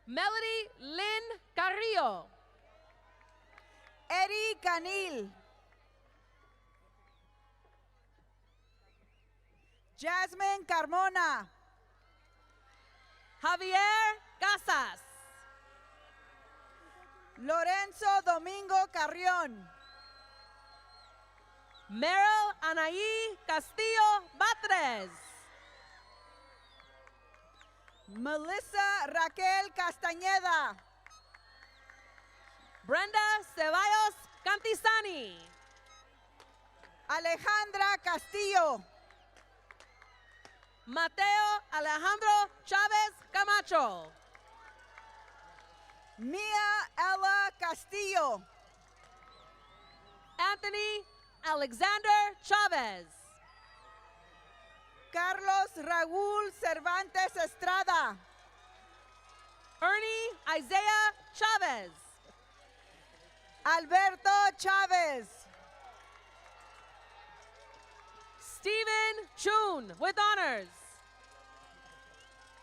F: Melody Lynn Carrillo.
G: Eddie Canil. Jasmine Carmona.
F: Javier Casas.
G: Lorenzo Domingo Carrión.
F: Meryl Anaí Castillo Batres.
G: Melissa Raquel Castañeda.
F: Brenda Ceballos Cantizani.
G: Alejandra Castillo.
F: Mateo Alejandro Chavez Camacho.
G: Mia Ella Castillo.
F: Anthony Alexander Chavez.
G: Carlos Raúl Cervantes Estrada.
F: Ernie Isaiah Chavez.
G: Alberto Chavez.
F: Stephen Chun with honors.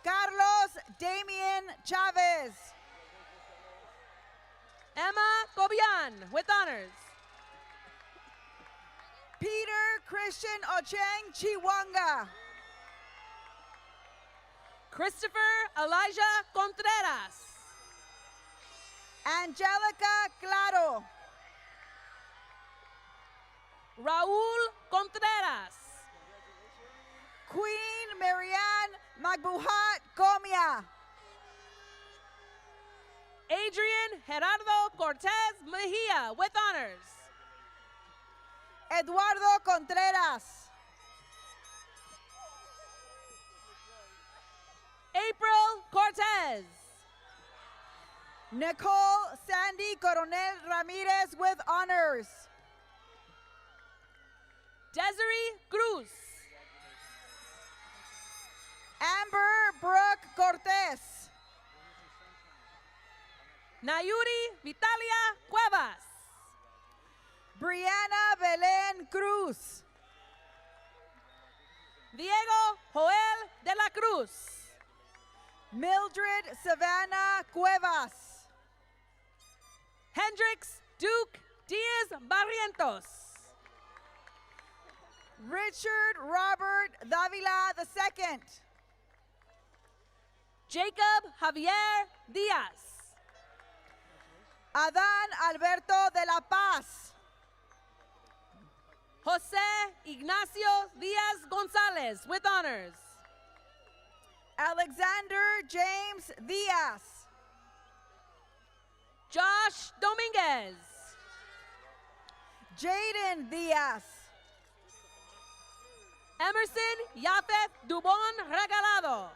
G: Carlos Damien Chavez.
F: Emma Cobian with honors.
G: Peter Christian Ocheng Chiwanga.
F: Christopher Elijah Contreras.
G: Angelica Claro.
F: Raúl Contreras.
G: Queen Marianne Magbuhat Comia.
F: Adrian Gerardo Cortez Mejia with honors.
G: Eduardo Contreras.
F: April Cortez.
G: Nicole Sandy Coronel Ramirez with honors.
F: Desiree Cruz.
G: Amber Brooke Cortez.
F: Nayuri Vitalia Cuevas.
G: Brianna Belen Cruz.
F: Diego Joel de la Cruz.
G: Mildred Savannah Cuevas.
F: Hendrix Duke Diaz Barrientos.
G: Richard Robert Davila II.
F: Jacob Javier Diaz.
G: Adán Alberto de la Paz.
F: Jose Ignacio Diaz Gonzalez with honors.
G: Alexander James Diaz.
F: Josh Dominguez.
G: Jaden Diaz.
F: Emerson Yafet Dubon Regalado.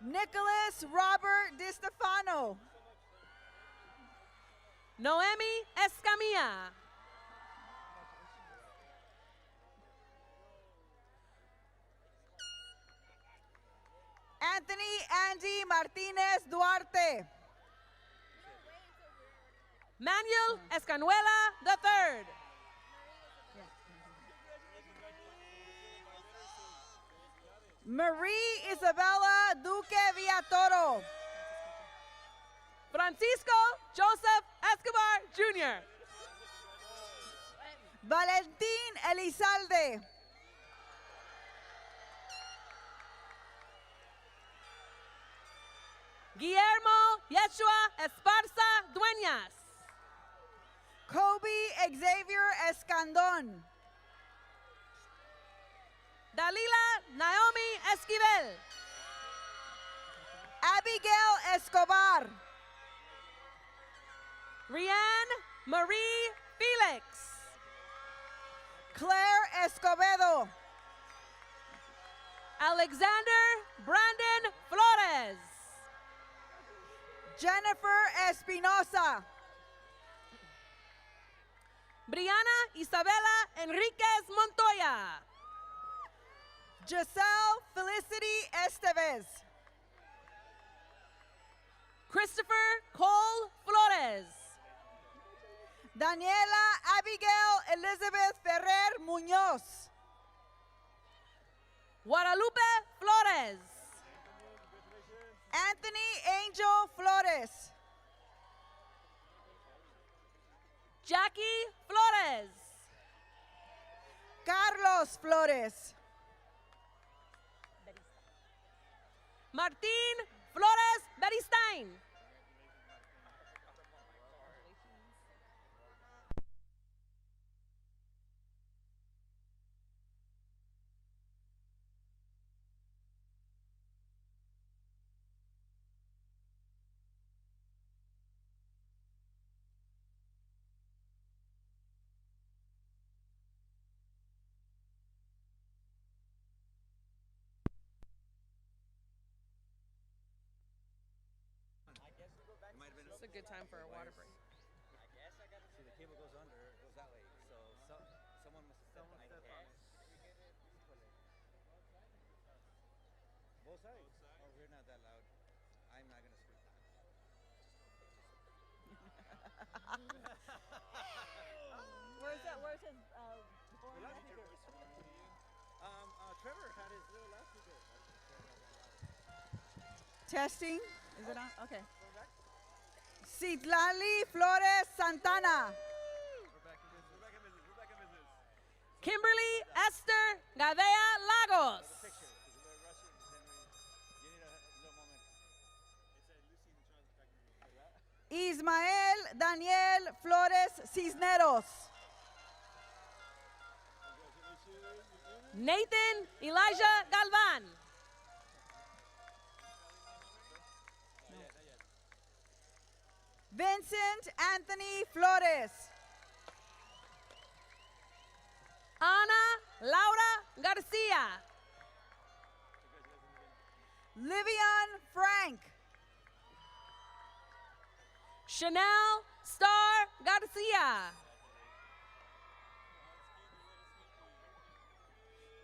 G: Nicholas Robert DiStefano.
F: Noemi Escamilla.
G: Anthony Andy Martinez Duarte.
F: Manuel Escanuela III.
G: Marie Isabella Duque Villatoro.
F: Francisco Joseph Escobar Jr.
G: Valentín Elizalde.
F: Guillermo Yeshua Esparza Dueñas.
G: Kobe Xavier Escandón.
F: Dalila Naomi Esquivel.
G: Abigail Escobar.
F: Rianne Marie Felix.
G: Claire Escobedo.
F: Alexander Brandon Flores.
G: Jennifer Espinosa.
F: Brianna Isabella Enriquez Montoya.
G: Giselle Felicity Estevez.
F: Christopher Cole Flores.
G: Daniela Abigail Elizabeth Ferrer Muñoz.
F: Guadalupe Flores.
G: Anthony Angel Flores.
F: Jackie Flores.
G: Carlos Flores.
F: Martín Flores Beristain. It's a good time for a water break.
H: See, the cable goes under, it goes that way. So someone must step on it. Both sides? Oh, we're not that loud. I'm not going to speak.
G: Where's his
H: Loudspeaker. Trevor had his little loudspeaker.
G: Testing? Is it on? Okay. Citlali Flores Santana.
F: Kimberly Esther Gadea Lagos.
G: Ismael Daniel Flores Cisneros.
F: Nathan Elijah Galvan.
G: Vincent Anthony Flores.
F: Ana Laura Garcia.
G: Livian Frank.
F: Chanel Star Garcia.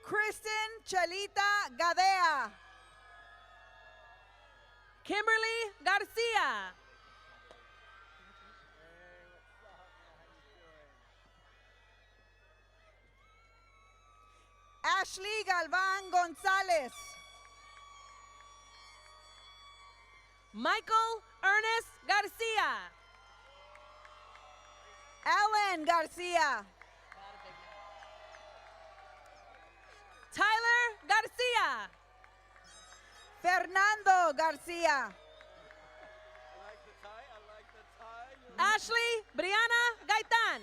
G: Kristen Chalita Gadea.
F: Kimberly Garcia.
G: Ashley Galvan Gonzalez.
F: Michael Ernest Garcia.
G: Ellen Garcia.
F: Tyler Garcia.
G: Fernando Garcia.
F: Ashley Brianna Gaitan.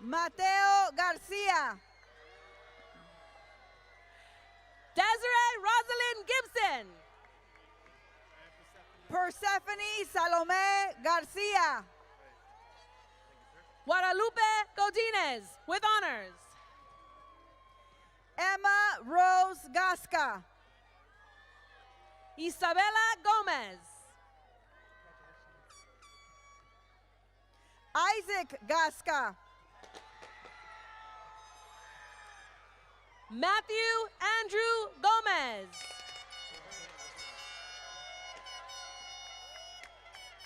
G: Mateo Garcia.
F: Desiree Rosalind Gibson.
G: Persephone Salome Garcia.
F: Guadalupe Godinez with honors.
G: Emma Rose Gasca.
F: Isabella Gomez.
G: Isaac Gasca.
F: Matthew Andrew Gomez.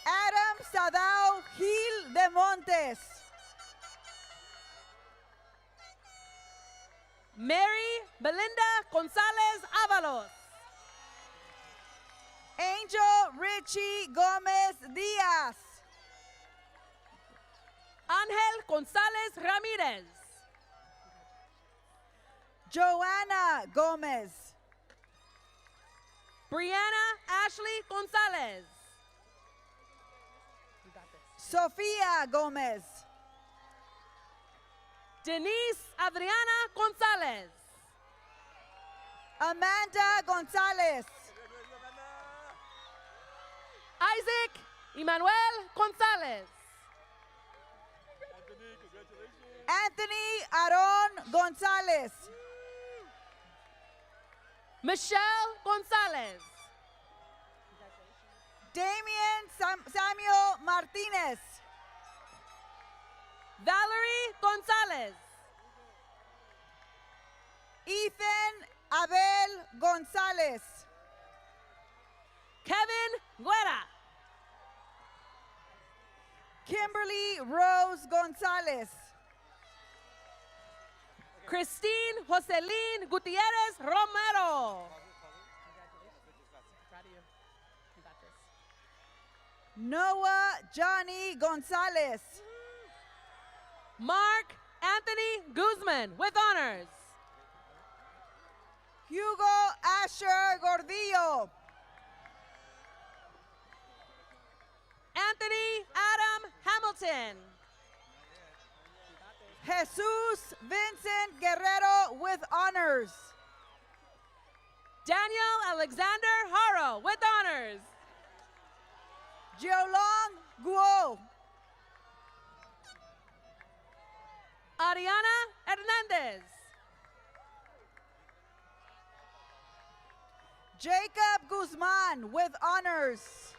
G: Adam Sadao Gil de Montes.
F: Mary Belinda Gonzalez Avalos.
G: Angel Richie Gomez Diaz.
F: Ángel González Ramírez.
G: Joanna Gomez.
F: Brianna Ashley González.
G: Sofía Gomez.
F: Denise Adriana González.
G: Amanda Gonzalez.
F: Isaac Emmanuel Gonzalez.
G: Anthony Aron Gonzalez.
F: Michelle Gonzalez.
G: Damian Samuel Martinez.
F: Valerie Gonzalez.
G: Ethan Abel Gonzalez.
F: Kevin Guerra.
G: Kimberly Rose Gonzalez.
F: Christine Jocelyn Gutierrez Romero.
G: Noah Johnny Gonzalez.
F: Mark Anthony Guzman with honors.
G: Hugo Asher Gordillo.
F: Anthony Adam Hamilton.
G: Jesus Vincent Guerrero with honors.
F: Daniel Alexander Haro with honors.
G: Jiolong Guo.
F: Ariana Hernandez.
G: Jacob Guzman with honors.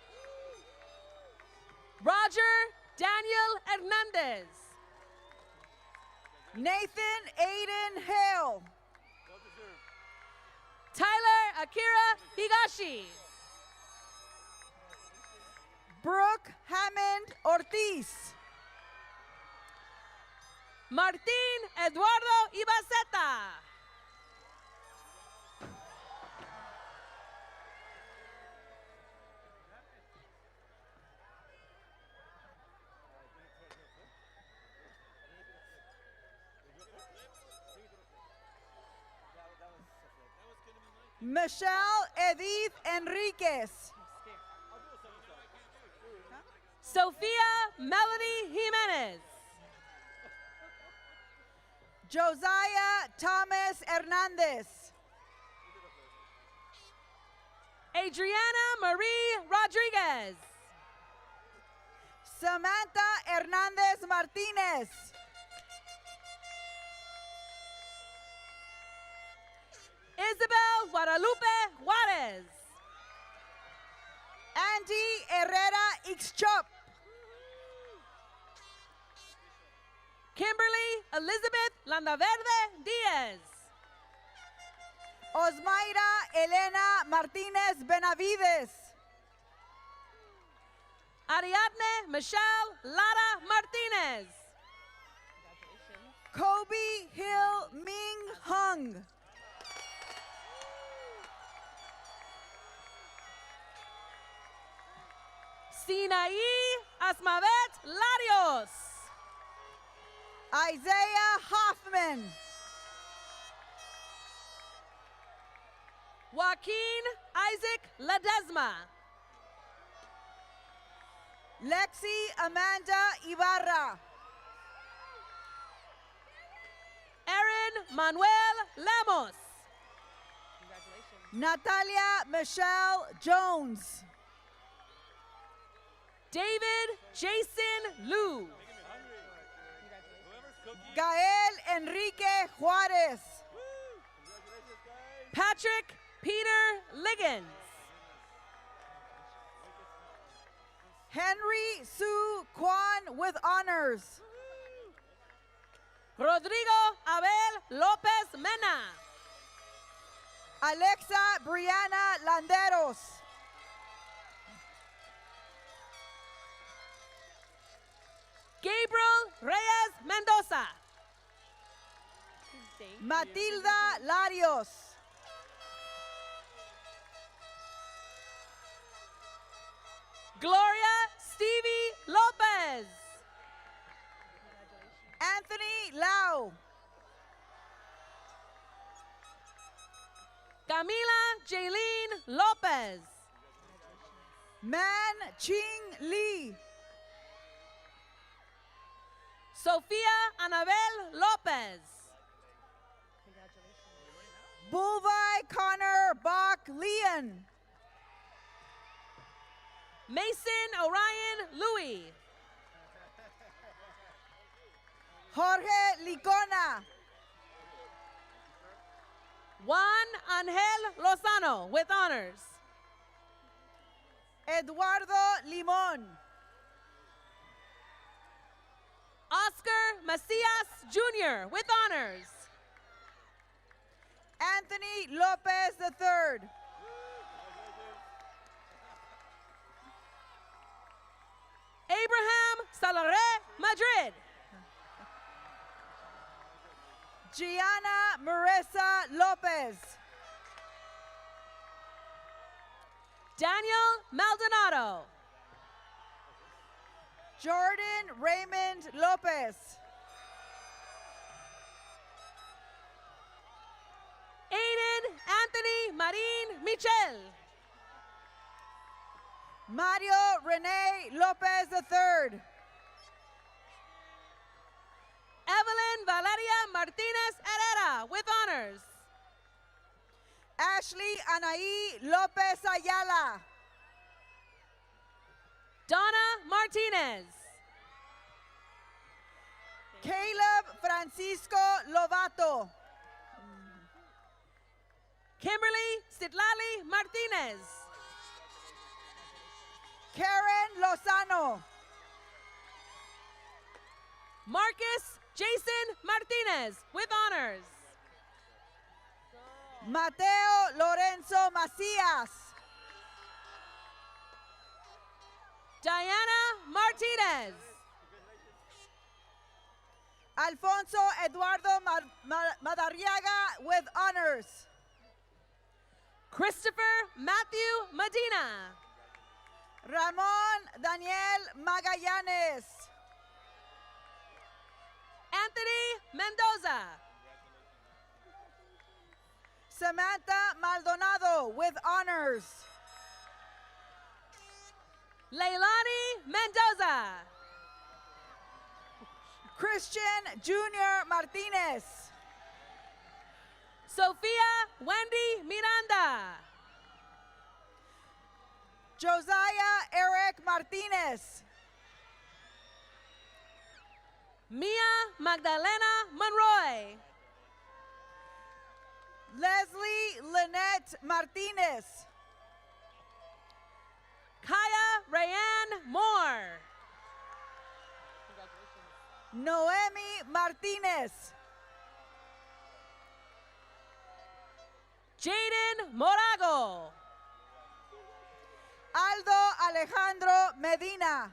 F: Roger Daniel Hernandez.
G: Nathan Aiden Hale.
F: Tyler Akira Higashi.
G: Brooke Hammond Ortiz.
F: Martín Eduardo Ibaceta.
G: Michelle Edith Enriquez.
F: Sofia Melody Jimenez.
G: Josiah Thomas Hernandez.
F: Adriana Marie Rodriguez.
G: Samantha Hernandez Martinez.
F: Isabel Guadalupe Juarez.
G: Andy Herrera Ixchop.
F: Kimberly Elizabeth Landaverde Diaz.
G: Osmaira Elena Martinez Benavides.
F: Ariadne Michelle Lara Martinez.
G: Kobe Hill Ming Hung.
F: Sinaí Asmavet Larios.
G: Isaiah Hoffman.
F: Joaquin Isaac Ledesma.
G: Lexi Amanda Ibarra.
F: Aaron Manuel Lemos.
G: Natalia Michelle Jones.
F: David Jason Liu.
G: Gael Enrique Juarez.
F: Patrick Peter Liggins.
G: Henry Sue Kwan with honors.
F: Rodrigo Abel Lopez Mena.
G: Alexa Brianna Landeros.
F: Gabriel Reyes Mendoza.
G: Matilda Larios.
F: Gloria Stevie Lopez.
G: Anthony Lau.
F: Camila Jaylene Lopez.
G: Man Ching Lee.
F: Sofia Anabel Lopez.
G: Bulvai Connor Bach Leon.
F: Mason Orion Louis.
G: Jorge Licona.
F: Juan Angel Lozano with honors.
G: Eduardo Limon.
F: Oscar Macias Jr. with honors.
G: Anthony Lopez III.
F: Abraham Salaré Madrid.
G: Gianna Marissa Lopez.
F: Daniel Maldonado.
G: Jordan Raymond Lopez.
F: Aiden Anthony Marin Michel.
G: Mario Rene Lopez III.
F: Evelyn Valeria Martinez Herrera with honors.
G: Ashley Anaí Lopez Ayala.
F: Donna Martinez.
G: Caleb Francisco Lovato.
F: Kimberly Citlali Martinez.
G: Karen Lozano.
F: Marcus Jason Martinez with honors.
G: Mateo Lorenzo Macias.
F: Diana Martinez.
G: Alfonso Eduardo Madariaga with honors.
F: Christopher Matthew Medina.
G: Ramon Daniel Magallanes.
F: Anthony Mendoza.
G: Samantha Maldonado with honors.
F: Leilani Mendoza.
G: Christian Junior Martinez.
F: Sofia Wendy Miranda.
G: Josiah Eric Martinez.
F: Mia Magdalena Monroy.
G: Leslie Lynette Martinez.
F: Kaya Rayanne Moore.
G: Noemi Martinez.
F: Jaden Morago.
G: Aldo Alejandro Medina.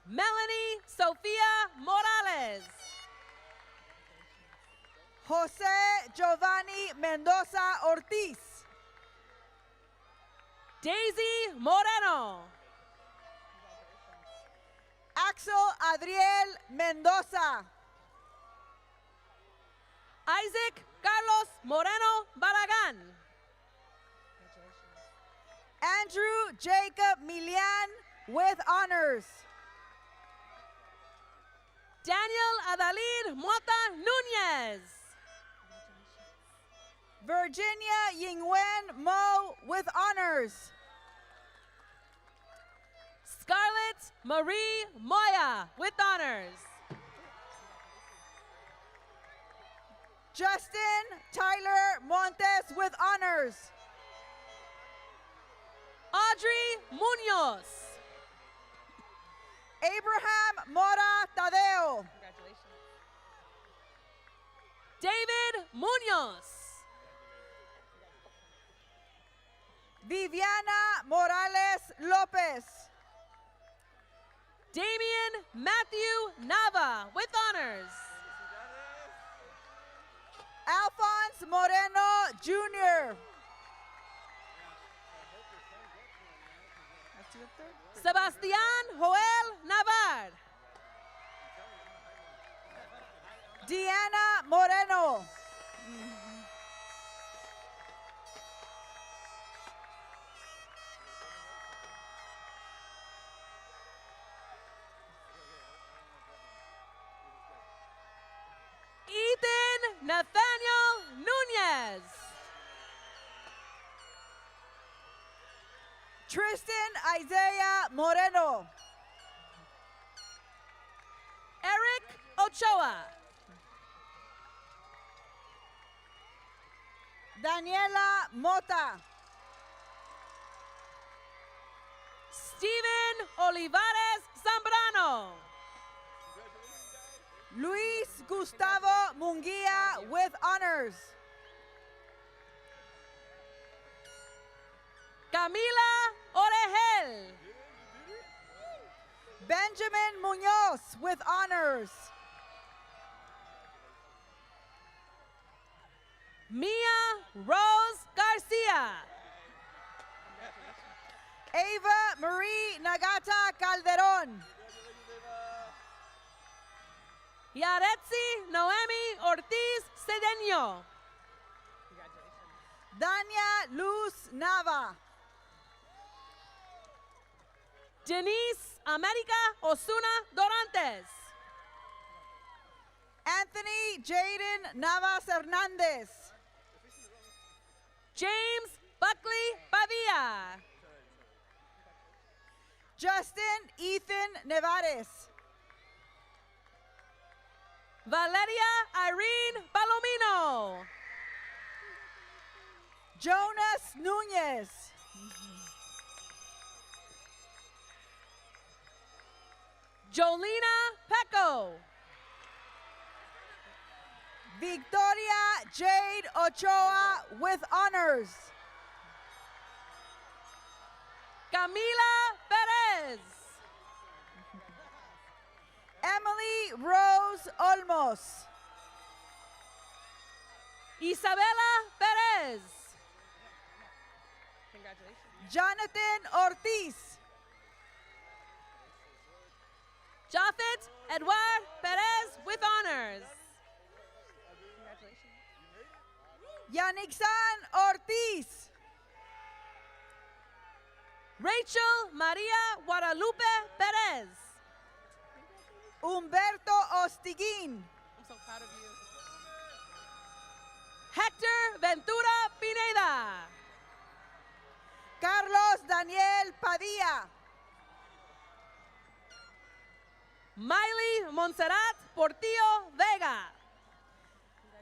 F: Melanie Sofia Morales.
G: Jose Giovanni Mendoza Ortiz.
F: Daisy Moreno.
G: Axel Adriel Mendoza.
F: Isaac Carlos Moreno Barragan.
G: Andrew Jacob Milian with honors.
F: Daniel Adalid Mota Nunez.
G: Virginia Yingwen Mo with honors.
F: Scarlett Marie Moya with honors.
G: Justin Tyler Montes with honors.
F: Audrey Munoz.
G: Abraham Mora Tadeo.
F: David Munoz.
G: Viviana Morales Lopez.
F: Damian Matthew Nava with honors.
G: Alphonse Moreno Jr.
F: Sebastian Joel Navar.
G: Deanna Moreno.
F: Ethan Nathaniel Nunez.
G: Tristan Isaiah Moreno.
F: Eric Ochoa.
G: Daniela Mota.
F: Steven Olivares Zambrano.
G: Luis Gustavo Munguia with honors.
F: Camila Orejel.
G: Benjamin Munoz with honors.
F: Mia Rose Garcia.
G: Ava Marie Nagata Calderon.
F: Yaretsi Noemi Ortiz Cedeño.
G: Dania Luz Nava.
F: Denise America Osuna Dorantes.
G: Anthony Jaden Navas Hernandez.
F: James Buckley Pavia.
G: Justin Ethan Nevares.
F: Valeria Irene Palomino.
G: Jonas Nunez.
F: Jolina Pecco.
G: Victoria Jade Ochoa with honors.
F: Camila Perez.
G: Emily Rose Olmos.
F: Isabela Perez.
G: Jonathan Ortiz.
F: Japhet Edouard Perez with honors.
G: Yanixan Ortiz.
F: Rachel Maria Guadalupe Perez.
G: Humberto Ostiguin.
F: I'm so proud of you. Hector Ventura Pineda.
G: Carlos Daniel Padilla.
F: Miley Montserrat Portillo Vega.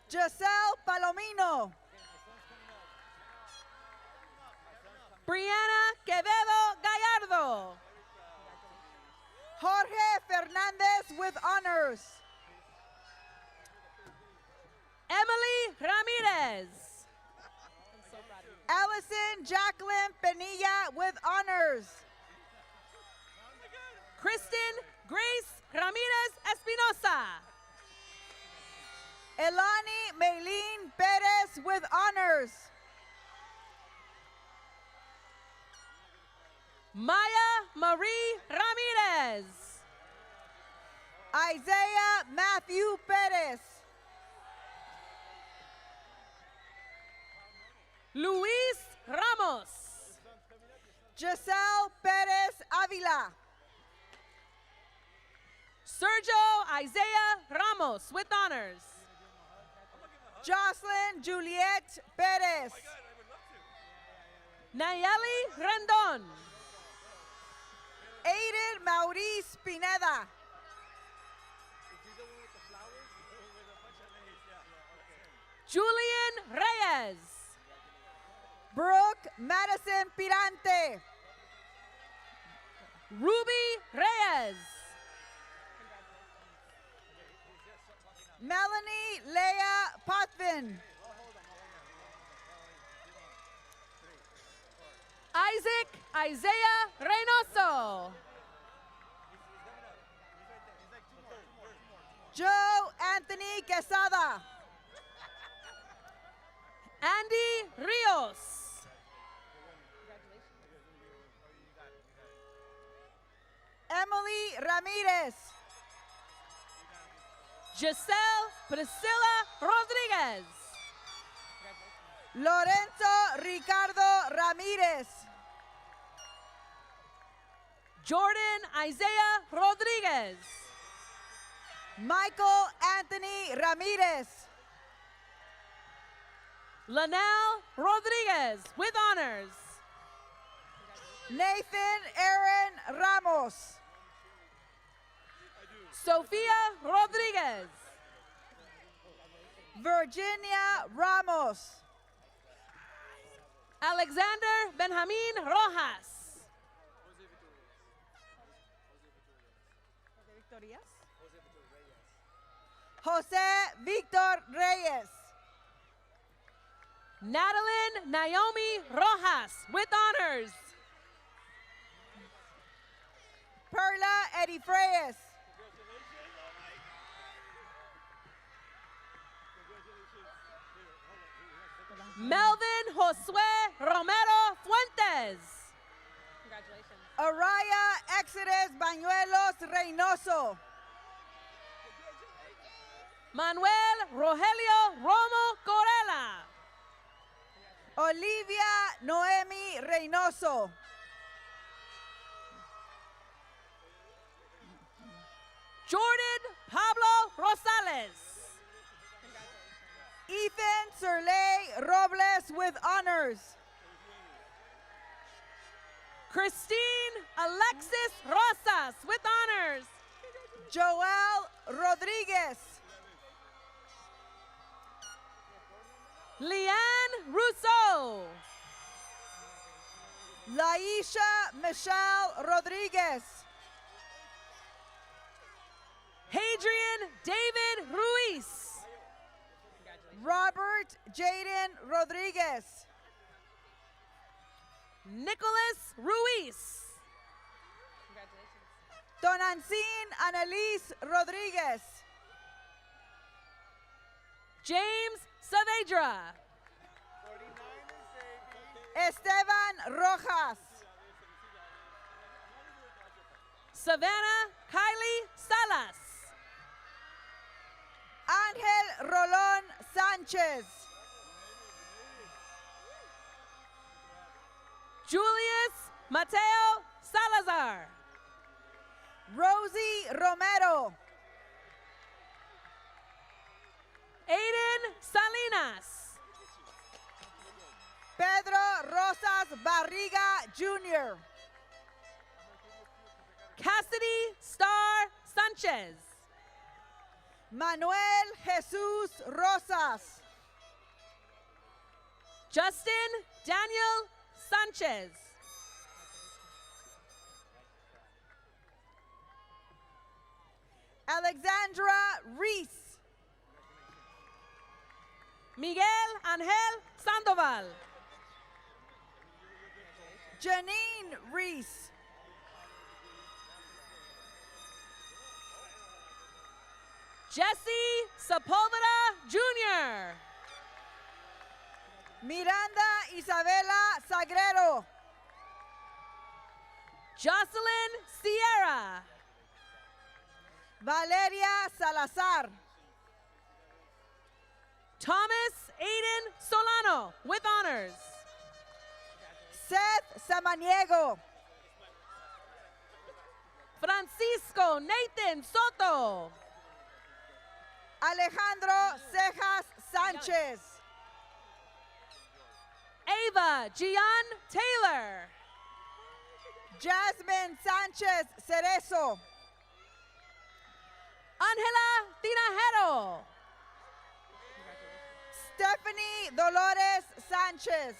G: Giselle Palomino.
F: Brianna Quevedo Gallardo.
G: Jorge Fernandez with honors.
F: Emily Ramirez.
G: Allison Jacqueline Penilla with honors.
F: Kristen Grace Ramirez Espinosa.
G: Elani Maylene Perez with honors.
F: Maya Marie Ramirez.
G: Isaiah Matthew Perez.
F: Luis Ramos.
G: Giselle Perez Avila.
F: Sergio Isaiah Ramos with honors.
G: Jocelyn Juliet Perez.
F: Nayeli Rendon.
G: Aiden Maurice Pineda.
F: Julian Reyes.
G: Brooke Madison Pirante.
F: Ruby Reyes.
G: Melanie Leah Potvin.
F: Isaac Isaiah Reynoso.
G: Joe Anthony Quesada.
F: Andy Rios.
G: Emily Ramirez.
F: Giselle Priscilla Rodriguez.
G: Lorenzo Ricardo Ramirez.
F: Jordan Isaiah Rodriguez.
G: Michael Anthony Ramirez.
F: Lanelle Rodriguez with honors.
G: Nathan Aaron Ramos.
F: Sofia Rodriguez.
G: Virginia Ramos.
F: Alexander Benjamin Rojas.
G: Jose Victor Reyes.
F: Natalie Naomi Rojas with honors.
G: Perla Eddie Freyes.
F: Melvin Josue Romero Fuentes.
G: Araya Exodus Bañuelos Reynoso.
F: Manuel Rogelio Romo Corella.
G: Olivia Noemi Reynoso.
F: Jordan Pablo Rosales.
G: Ethan Serley Robles with honors.
F: Christine Alexis Rosas with honors.
G: Joel Rodriguez.
F: Leanne Rousseau.
G: Laisha Michelle Rodriguez.
F: Hadrian David Ruiz.
G: Robert Jaden Rodriguez.
F: Nicholas Ruiz.
G: Donancine Annalise Rodriguez.
F: James Saavedra.
G: Esteban Rojas.
F: Savannah Kylie Salas.
G: Ángel Rolón Sánchez.
F: Julius Mateo Salazar.
G: Rosie Romero.
F: Aiden Salinas.
G: Pedro Rosas Barriga Jr.
F: Cassidy Star Sanchez.
G: Manuel Jesus Rosas.
F: Justin Daniel Sanchez.
G: Alexandra Reese.
F: Miguel Angel Sandoval.
G: Janine Reese.
F: Jesse Sepulveda Jr.
G: Miranda Isabela Sagrero.
F: Jocelyn Sierra.
G: Valeria Salazar.
F: Thomas Aiden Solano with honors.
G: Seth Samaniego.
F: Francisco Nathan Soto.
G: Alejandro Cejas Sánchez.
F: Ava Gian Taylor.
G: Jasmine Sánchez Cerezo.
F: Angela Tinajero.
G: Stephanie Dolores Sánchez.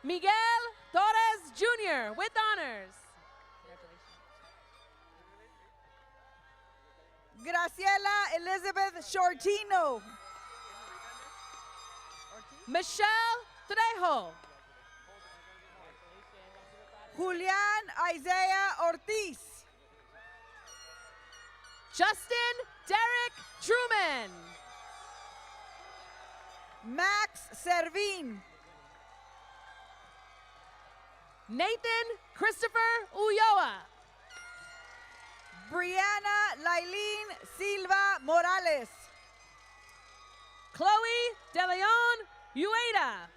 F: Miguel Torres Jr. with honors.
G: Graciela Elizabeth Shortino.
F: Michelle Trejo.
G: Julian Isaiah Ortiz.
F: Justin Derek Truman.
G: Max Servin.
F: Nathan Christopher Ulloa.
G: Brianna Lailin Silva Morales.
F: Chloe De Leon Ueda.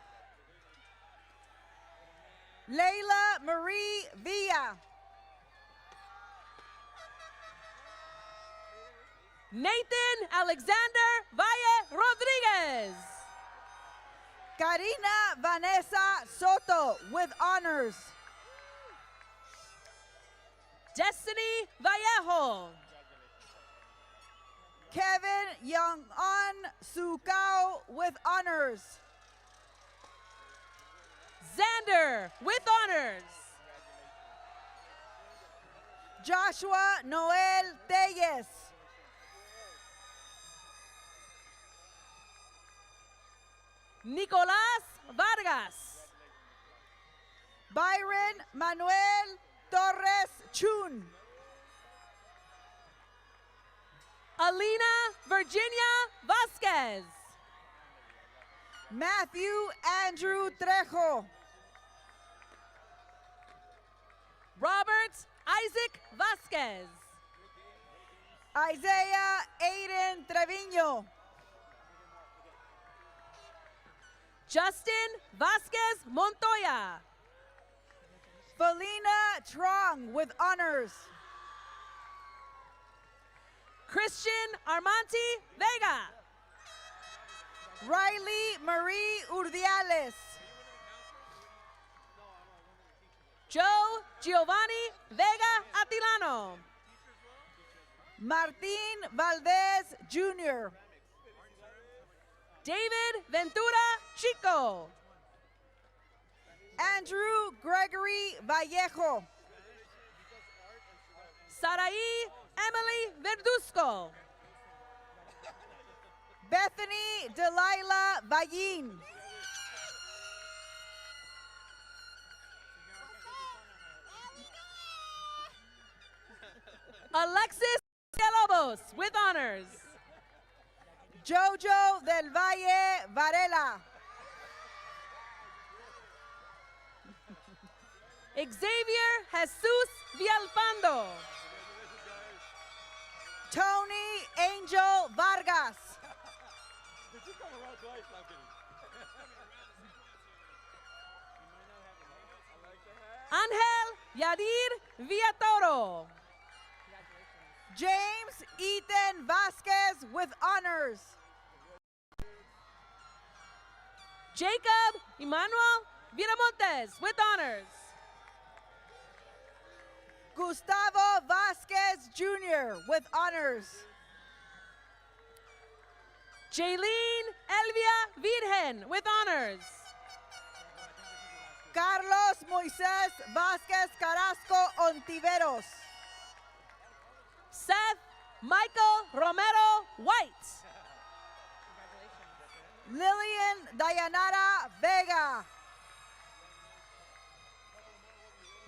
G: Leila Marie Villa.
F: Nathan Alexander Valle Rodriguez.
G: Karina Vanessa Soto with honors.
F: Destiny Vallejo.
G: Kevin Young-on Sukao with honors.
F: Xander with honors.
G: Joshua Noel Telles.
F: Nicolás Vargas.
G: Byron Manuel Torres Chun.
F: Alina Virginia Vasquez.
G: Matthew Andrew Trejo.
F: Robert Isaac Vasquez.
G: Isaiah Aiden Trevino.
F: Justin Vasquez Montoya.
G: Felina Trong with honors.
F: Christian Armanti Vega.
G: Riley Marie Urdiales.
F: Joe Giovanni Vega Atilano.
G: Martin Valdez Jr.
F: David Ventura Chico.
G: Andrew Gregory Vallejo.
F: Saraí Emily Verduzco.
G: Bethany Delilah Vallin.
F: Alexis Villalobos with honors.
G: Jojo del Valle Varela.
F: Xavier Jesus Villalpando.
G: Tony Angel Vargas.
F: Ángel Yadir Villatoro.
G: James Ethan Vasquez with honors.
F: Jacob Emmanuel Viramontes with honors.
G: Gustavo Vasquez Jr. with honors.
F: Jaylene Elvia Virgen with honors.
G: Carlos Moises Vasquez Carrasco Ontiveros.
F: Seth Michael Romero White.
G: Lillian Dayanara Vega.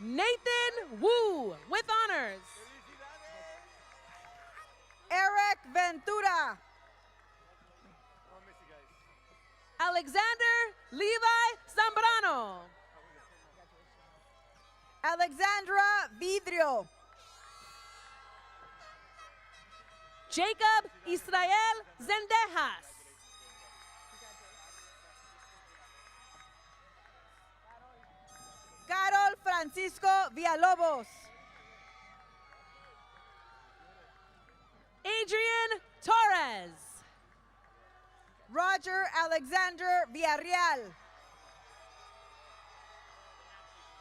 F: Nathan Wu with honors.
G: Eric Ventura.
F: Alexander Levi Zambrano.
G: Alexandra Vidrio.
F: Jacob Israel Zendejas.
G: Carol Francisco Villalobos.
F: Adrian Torres.
G: Roger Alexander Villarreal.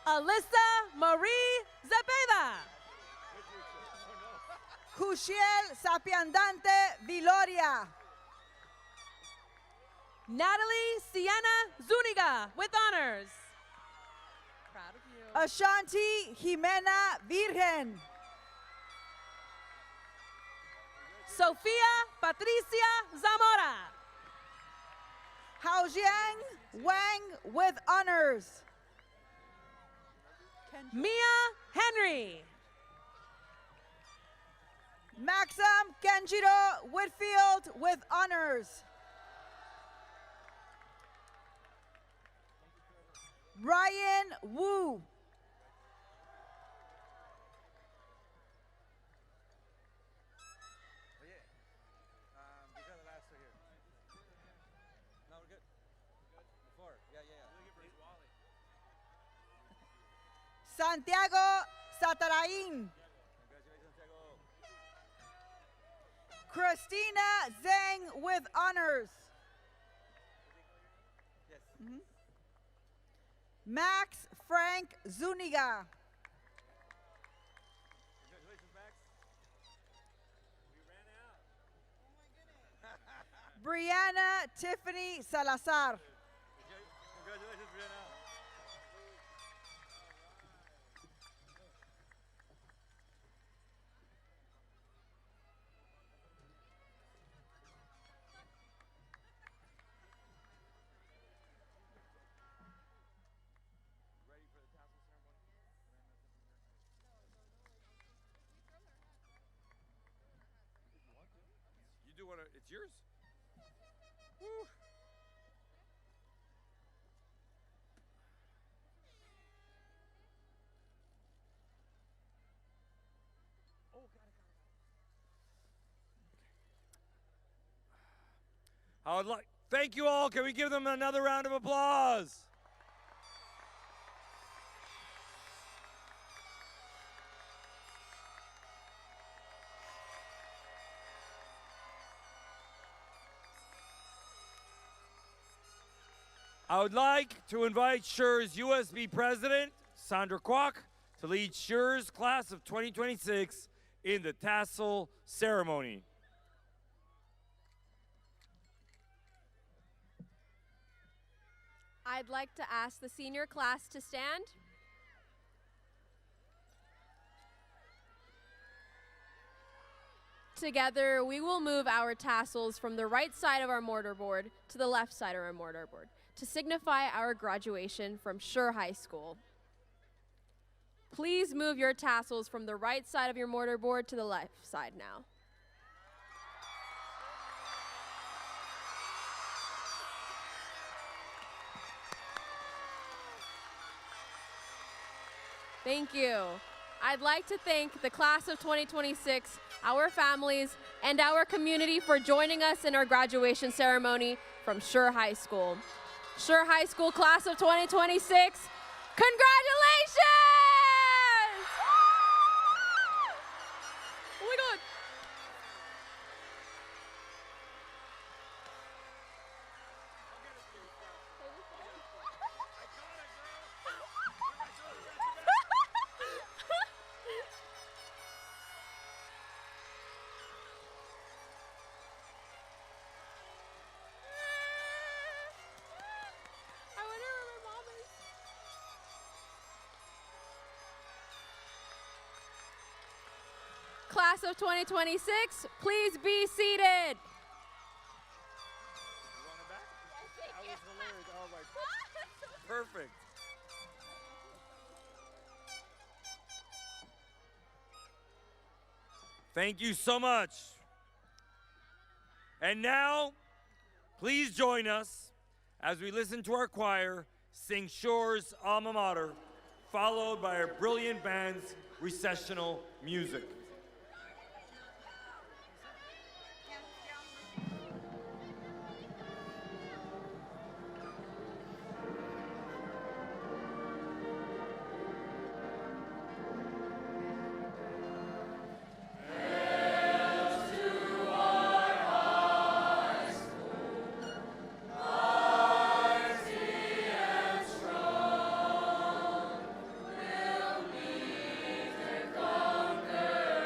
F: Alyssa Marie Zepeda.
G: Cushiel Sapiandante Viloria.
F: Natalie Sienna Zuniga with honors. Proud of you.
G: Ashanti Jimena Virgen.
F: Sofia Patricia Zamora.
G: Haojiang Wang with honors.
F: Mia Henry.
G: Maxim Kenjiro Whitfield with honors. Ryan Wu.
H: These are the last two here. No, we're good. Before, yeah.
G: Santiago Satarain.
H: Congratulations, Santiago.
G: Christina Zhang with honors.
H: Yes.
G: Max Frank Zuniga.
H: Congratulations, Max. We ran out.
G: Brianna Tiffany Salazar.
H: Congratulations, Brianna. Ready for the tassel ceremony? If you want to.
A: You do what? It's yours. I would like. Thank you all. Can we give them another round of applause? I would like to invite Schurr's USB president, Sandra Kwok, to lead Schurr's class of 2026 in the tassel ceremony.
B: I'd like to ask the senior class to stand. Together, we will move our tassels from the right side of our mortarboard to the left side of our mortarboard to signify our graduation from Schurr High School. Please move your tassels from the right side of your mortarboard to the left side now. Thank you. I'd like to thank the class of 2026, our families, and our community for joining us in our graduation ceremony from Schurr High School. Schurr High School class of 2026, congratulations! Oh my God. I wonder where my mom is. Class of 2026, please be seated.
A: You want it back? That was hilarious. I was like, perfect. Thank you so much. And now, please join us as we listen to our choir sing Schurr's alma mater, followed by our brilliant band's recessional music.
I: Conquer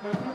I: Thank you.